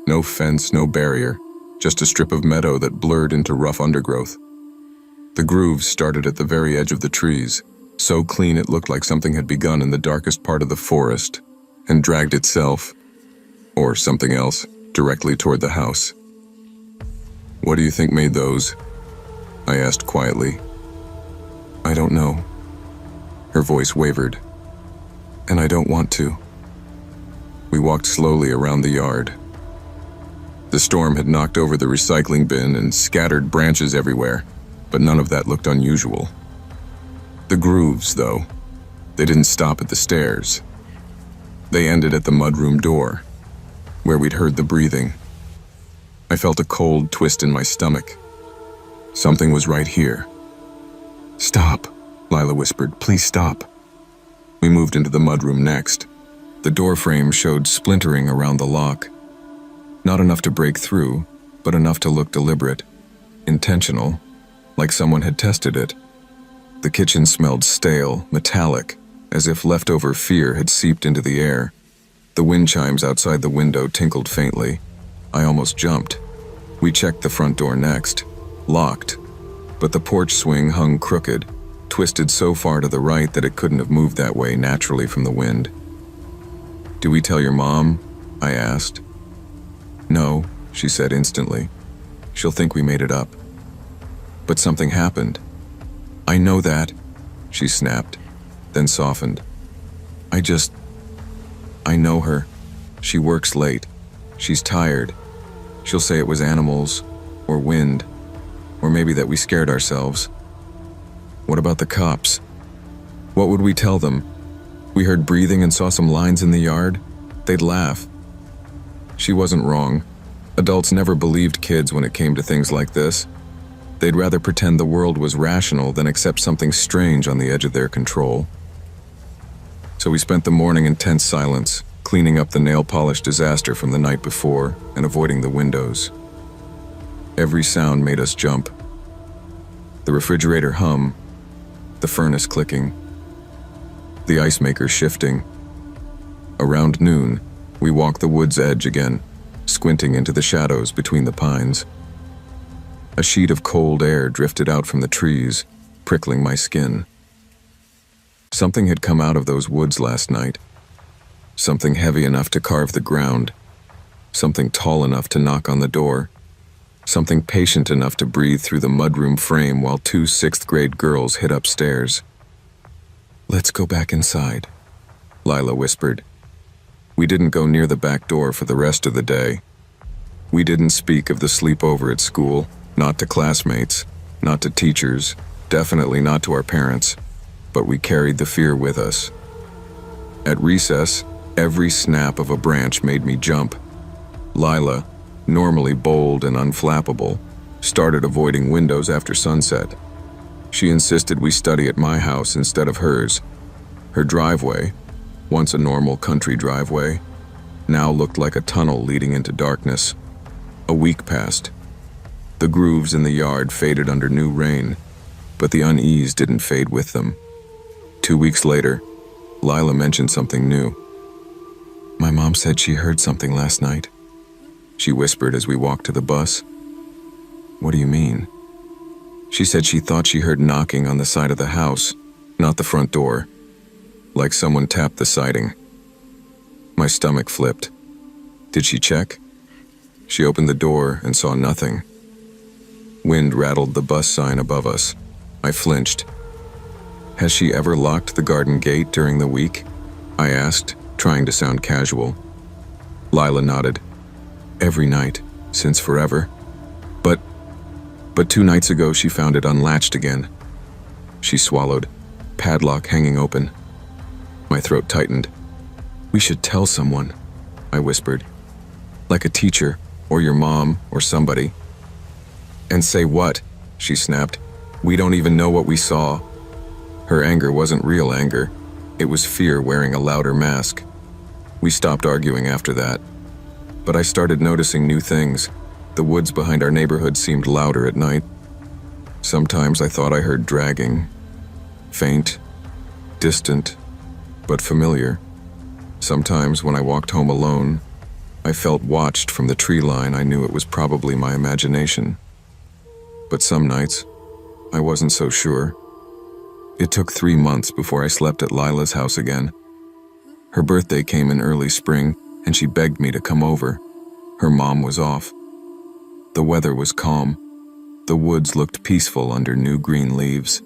No fence, no barrier, just a strip of meadow that blurred into rough undergrowth. The grooves started at the very edge of the trees, so clean it looked like something had begun in the darkest part of the forest and dragged itself, or something else, directly toward the house. "What do you think made those?" I asked quietly. "I don't know." Her voice wavered. "And I don't want to." We walked slowly around the yard. The storm had knocked over the recycling bin and scattered branches everywhere, but none of that looked unusual. The grooves, though, they didn't stop at the stairs. They ended at the mudroom door, where we'd heard the breathing. I felt a cold twist in my stomach. Something was right here. "Stop," Lila whispered. "Please stop." We moved into the mudroom next. The door frame showed splintering around the lock. Not enough to break through, but enough to look deliberate, intentional, like someone had tested it. The kitchen smelled stale, metallic, as if leftover fear had seeped into the air. The wind chimes outside the window tinkled faintly. I almost jumped. We checked the front door next. Locked. But the porch swing hung crooked, twisted so far to the right that it couldn't have moved that way naturally from the wind. "Do we tell your mom?" I asked. "No," she said instantly. "She'll think we made it up." "But something happened." "I know that," she snapped, then softened. I know her. She works late. She's tired. She'll say it was animals, or wind, or maybe that we scared ourselves." "What about the cops? What would we tell them? We heard breathing and saw some lines in the yard? They'd laugh." She wasn't wrong. Adults never believed kids when it came to things like this. They'd rather pretend the world was rational than accept something strange on the edge of their control. So we spent the morning in tense silence, cleaning up the nail polish disaster from the night before and avoiding the windows. Every sound made us jump. The refrigerator hum, the furnace clicking, the ice maker shifting. Around noon, we walked the wood's edge again, squinting into the shadows between the pines. A sheet of cold air drifted out from the trees, prickling my skin. Something had come out of those woods last night. Something heavy enough to carve the ground. Something tall enough to knock on the door. Something patient enough to breathe through the mudroom frame while two sixth-grade girls hid upstairs. "Let's go back inside," Lila whispered. We didn't go near the back door for the rest of the day. We didn't speak of the sleepover at school, not to classmates, not to teachers, definitely not to our parents, but we carried the fear with us. At recess, every snap of a branch made me jump. Lila, normally bold and unflappable, started avoiding windows after sunset. She insisted we study at my house instead of hers. Her driveway, once a normal country driveway, now looked like a tunnel leading into darkness. A week passed. The grooves in the yard faded under new rain, but the unease didn't fade with them. 2 weeks later, Lila mentioned something new. "My mom said she heard something last night," she whispered as we walked to the bus. "What do you mean?" "She said she thought she heard knocking on the side of the house, not the front door, like someone tapped the siding." My stomach flipped. "Did she check?" She opened the door and saw nothing. Wind rattled the bus sign above us. I flinched. "Has she ever locked the garden gate during the week?" I asked, trying to sound casual. Lila nodded. "Every night, since forever. But 2 nights ago she found it unlatched again." She swallowed, padlock hanging open. My throat tightened. "We should tell someone," I whispered. "Like a teacher, or your mom, or somebody." "And say what?" she snapped. "We don't even know what we saw." Her anger wasn't real anger. It was fear wearing a louder mask. We stopped arguing after that. But I started noticing new things. The woods behind our neighborhood seemed louder at night. Sometimes I thought I heard dragging. Faint, distant, but familiar. Sometimes when I walked home alone, I felt watched from the tree line. I knew it was probably my imagination. But some nights, I wasn't so sure. It took 3 months before I slept at Lila's house again. Her birthday came in early spring, and she begged me to come over. Her mom was off. The weather was calm. The woods looked peaceful under new green leaves.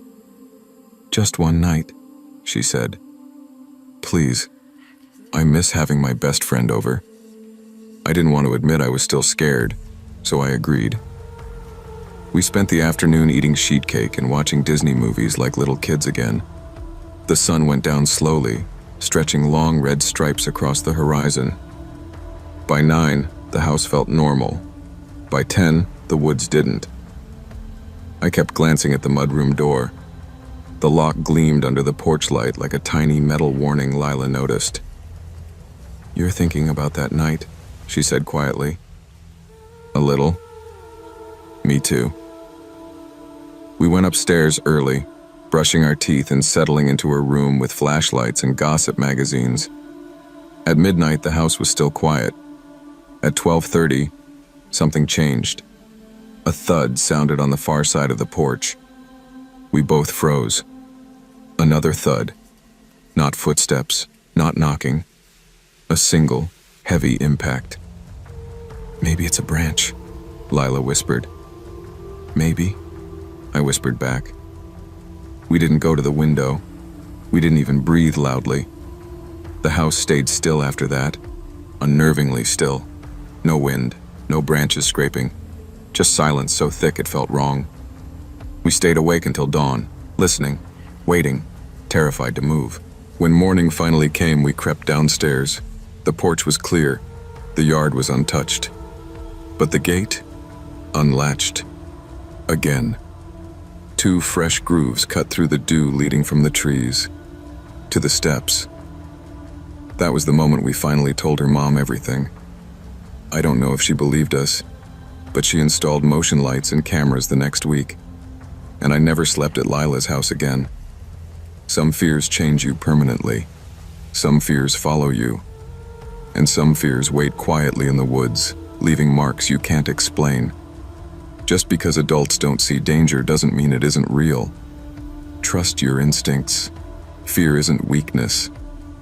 "Just one night," she said. "Please, I miss having my best friend over." I didn't want to admit I was still scared, so I agreed. We spent the afternoon eating sheet cake and watching Disney movies like little kids again. The sun went down slowly, stretching long red stripes across the horizon. By 9, the house felt normal. By 10, the woods didn't. I kept glancing at the mudroom door. The lock gleamed under the porch light like a tiny metal warning. Lila noticed. "You're thinking about that night," she said quietly. "A little." "Me too." We went upstairs early, brushing our teeth and settling into her room with flashlights and gossip magazines. At midnight, the house was still quiet. At 12:30, something changed. A thud sounded on the far side of the porch. We both froze. Another thud. Not footsteps, not knocking. A single, heavy impact. "Maybe it's a branch," Lila whispered. "Maybe," I whispered back. We didn't go to the window. We didn't even breathe loudly. The house stayed still after that, unnervingly still. No wind, no branches scraping, just silence so thick it felt wrong. We stayed awake until dawn, listening, waiting, terrified to move. When morning finally came, we crept downstairs. The porch was clear, the yard was untouched. But the gate, unlatched. Again. 2 fresh grooves cut through the dew leading from the trees to the steps. That was the moment we finally told her mom everything. I don't know if she believed us, but she installed motion lights and cameras the next week, and I never slept at Lila's house again. Some fears change you permanently. Some fears follow you. And some fears wait quietly in the woods, leaving marks you can't explain. Just because adults don't see danger doesn't mean it isn't real. Trust your instincts. Fear isn't weakness,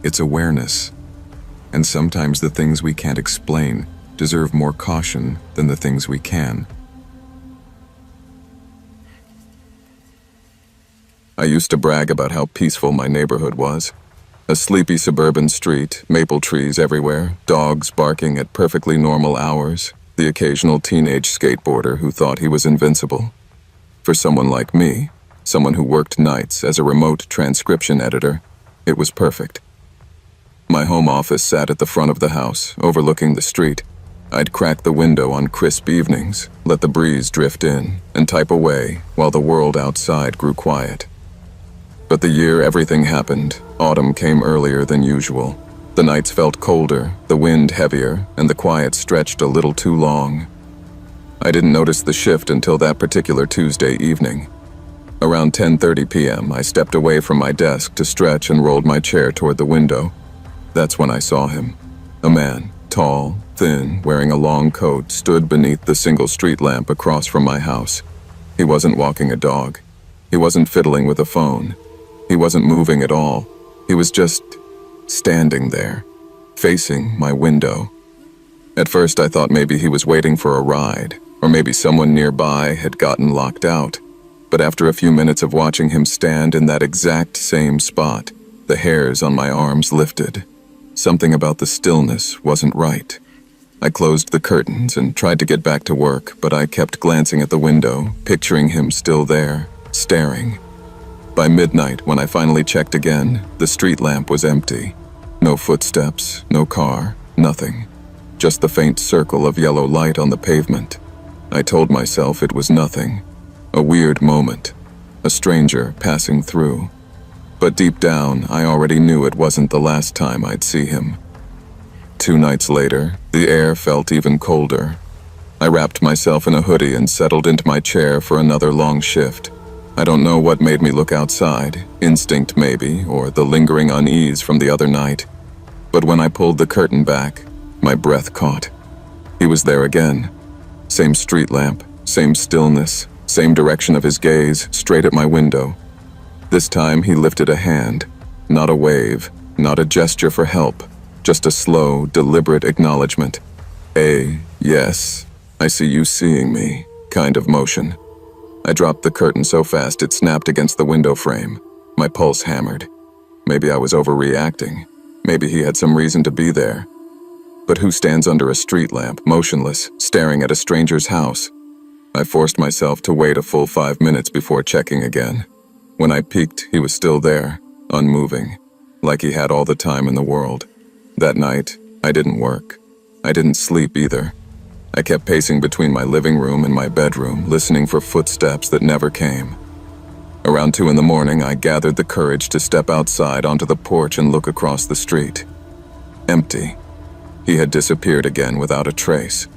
it's awareness. And sometimes the things we can't explain deserve more caution than the things we can. I used to brag about how peaceful my neighborhood was. A sleepy suburban street, maple trees everywhere, dogs barking at perfectly normal hours, the occasional teenage skateboarder who thought he was invincible. For someone like me, someone who worked nights as a remote transcription editor, it was perfect. My home office sat at the front of the house, overlooking the street. I'd crack the window on crisp evenings, let the breeze drift in, and type away while the world outside grew quiet. But the year everything happened, autumn came earlier than usual. The nights felt colder, the wind heavier, and the quiet stretched a little too long. I didn't notice the shift until that particular Tuesday evening. Around 10:30 p.m., I stepped away from my desk to stretch and rolled my chair toward the window. That's when I saw him. A man, tall, thin, wearing a long coat, stood beneath the single street lamp across from my house. He wasn't walking a dog. He wasn't fiddling with a phone. He wasn't moving at all. He was just standing there, facing my window. At first I thought maybe he was waiting for a ride, or maybe someone nearby had gotten locked out. But after a few minutes of watching him stand in that exact same spot, the hairs on my arms lifted. Something about the stillness wasn't right. I closed the curtains and tried to get back to work, but I kept glancing at the window, picturing him still there, staring. By midnight, when I finally checked again, the street lamp was empty. No footsteps, no car, nothing. Just the faint circle of yellow light on the pavement. I told myself it was nothing. A weird moment. A stranger passing through. But deep down, I already knew it wasn't the last time I'd see him. 2 nights later, the air felt even colder. I wrapped myself in a hoodie and settled into my chair for another long shift. I don't know what made me look outside, instinct maybe, or the lingering unease from the other night. But when I pulled the curtain back, my breath caught. He was there again. Same street lamp, same stillness, same direction of his gaze, straight at my window. This time he lifted a hand, not a wave, not a gesture for help, just a slow, deliberate acknowledgement. Yes, I see you seeing me, kind of motion. I dropped the curtain so fast it snapped against the window frame. My pulse hammered. Maybe I was overreacting. Maybe he had some reason to be there. But who stands under a street lamp, motionless, staring at a stranger's house? I forced myself to wait a full 5 minutes before checking again. When I peeked, he was still there, unmoving, like he had all the time in the world. That night, I didn't work. I didn't sleep either. I kept pacing between my living room and my bedroom, listening for footsteps that never came. Around 2 in the morning, I gathered the courage to step outside onto the porch and look across the street. Empty. He had disappeared again without a trace.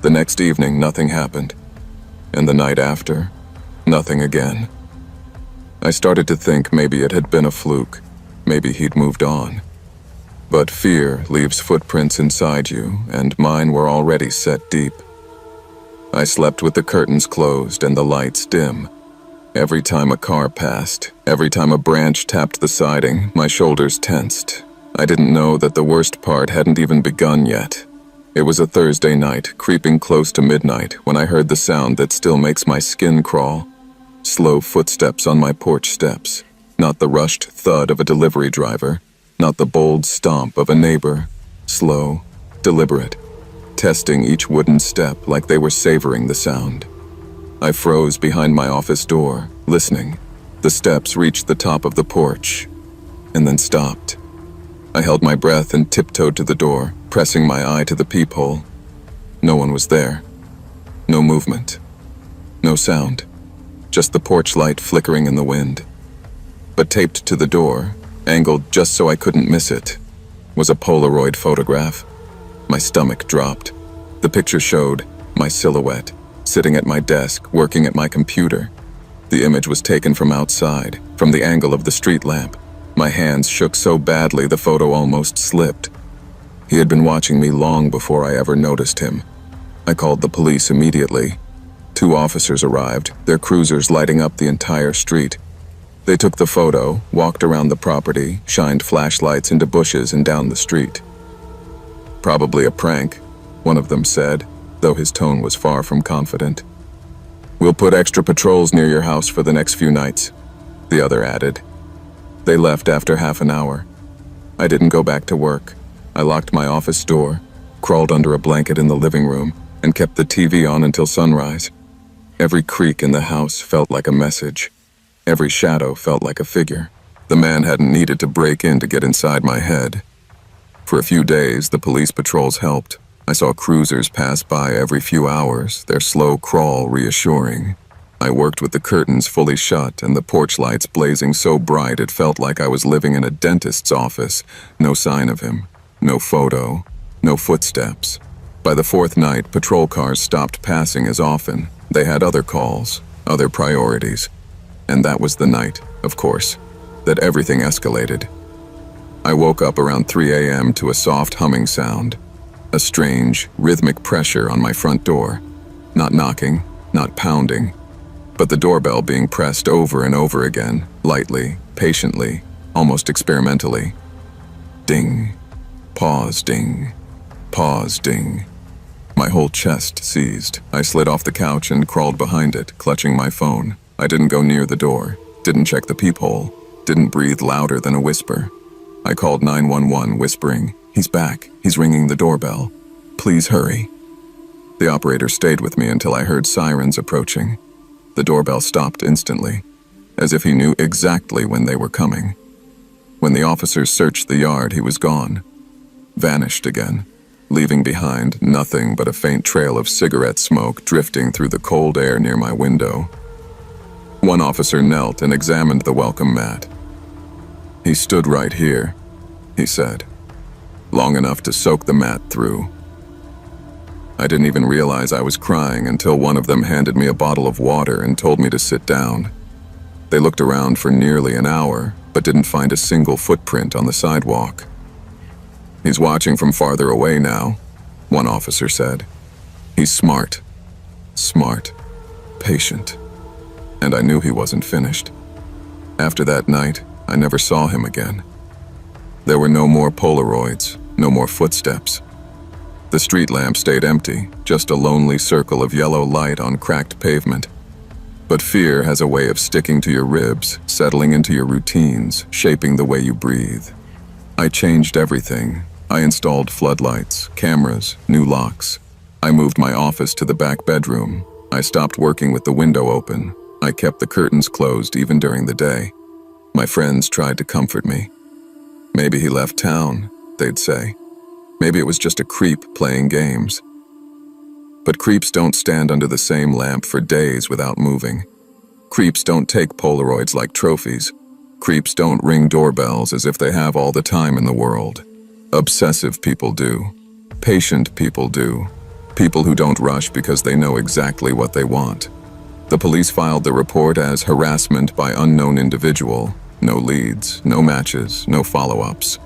The next evening, nothing happened. And the night after, nothing again. I started to think maybe it had been a fluke. Maybe he'd moved on. But fear leaves footprints inside you, and mine were already set deep. I slept with the curtains closed and the lights dim. Every time a car passed, every time a branch tapped the siding, my shoulders tensed. I didn't know that the worst part hadn't even begun yet. It was a Thursday night, creeping close to midnight, when I heard the sound that still makes my skin crawl. Slow footsteps on my porch steps, not the rushed thud of a delivery driver, not the bold stomp of a neighbor. Slow, deliberate, testing each wooden step like they were savoring the sound. I froze behind my office door, listening. The steps reached the top of the porch, and then stopped. I held my breath and tiptoed to the door, pressing my eye to the peephole. No one was there. No movement. No sound. Just the porch light flickering in the wind. But taped to the door, angled just so I couldn't miss it, was a Polaroid photograph. My stomach dropped. The picture showed my silhouette, sitting at my desk, working at my computer. The image was taken from outside, from the angle of the street lamp. My hands shook so badly the photo almost slipped. He had been watching me long before I ever noticed him. I called the police immediately. 2 officers arrived, their cruisers lighting up the entire street. They took the photo, walked around the property, shined flashlights into bushes and down the street. Probably a prank, one of them said, though his tone was far from confident. We'll put extra patrols near your house for the next few nights, the other added. They left after half an hour. I didn't go back to work. I locked my office door, crawled under a blanket in the living room, and kept the TV on until sunrise. Every creak in the house felt like a message. Every shadow felt like a figure. The man hadn't needed to break in to get inside my head. For a few days, the police patrols helped. I saw cruisers pass by every few hours, their slow crawl reassuring. I worked with the curtains fully shut and the porch lights blazing so bright it felt like I was living in a dentist's office. No sign of him. No photo. No footsteps. By the 4th night, patrol cars stopped passing as often. They had other calls, other priorities. And that was the night, of course, that everything escalated. I woke up around 3 a.m. to a soft humming sound, a strange, rhythmic pressure on my front door. Not knocking, not pounding, but the doorbell being pressed over and over again, lightly, patiently, almost experimentally. Ding. Pause, ding. Pause, ding. My whole chest seized. I slid off the couch and crawled behind it, clutching my phone. I didn't go near the door, didn't check the peephole, didn't breathe louder than a whisper. I called 911, whispering, "He's back. He's ringing the doorbell. Please hurry." The operator stayed with me until I heard sirens approaching. The doorbell stopped instantly, as if he knew exactly when they were coming. When the officers searched the yard, he was gone. Vanished again, leaving behind nothing but a faint trail of cigarette smoke drifting through the cold air near my window. One officer knelt and examined the welcome mat. "He stood right here," he said, "long enough to soak the mat through." I didn't even realize I was crying until one of them handed me a bottle of water and told me to sit down. They looked around for nearly an hour, but didn't find a single footprint on the sidewalk. "He's watching from farther away now," one officer said. "He's smart, patient." And I knew he wasn't finished. After that night, I never saw him again. There were no more Polaroids, no more footsteps. The street lamp stayed empty, just a lonely circle of yellow light on cracked pavement. But fear has a way of sticking to your ribs, settling into your routines, shaping the way you breathe. I changed everything. I installed floodlights, cameras, new locks. I moved my office to the back bedroom. I stopped working with the window open. I kept the curtains closed even during the day. My friends tried to comfort me. "Maybe he left town," they'd say. "Maybe it was just a creep playing games." But creeps don't stand under the same lamp for days without moving. Creeps don't take Polaroids like trophies. Creeps don't ring doorbells as if they have all the time in the world. Obsessive people do. Patient people do. People who don't rush because they know exactly what they want. The police filed the report as harassment by unknown individual. No leads, no matches, no follow-ups.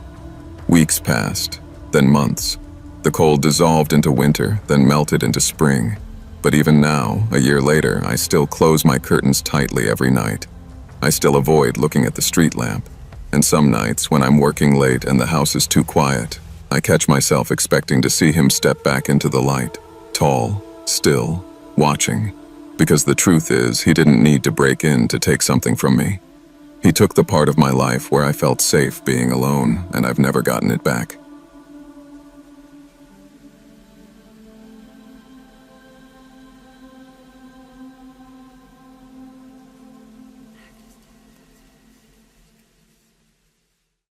Weeks passed, then months. The cold dissolved into winter, then melted into spring. But even now, a year later, I still close my curtains tightly every night. I still avoid looking at the street lamp. And some nights, when I'm working late and the house is too quiet, I catch myself expecting to see him step back into the light, tall, still, watching. Because the truth is, he didn't need to break in to take something from me. He took the part of my life where I felt safe being alone, and I've never gotten it back.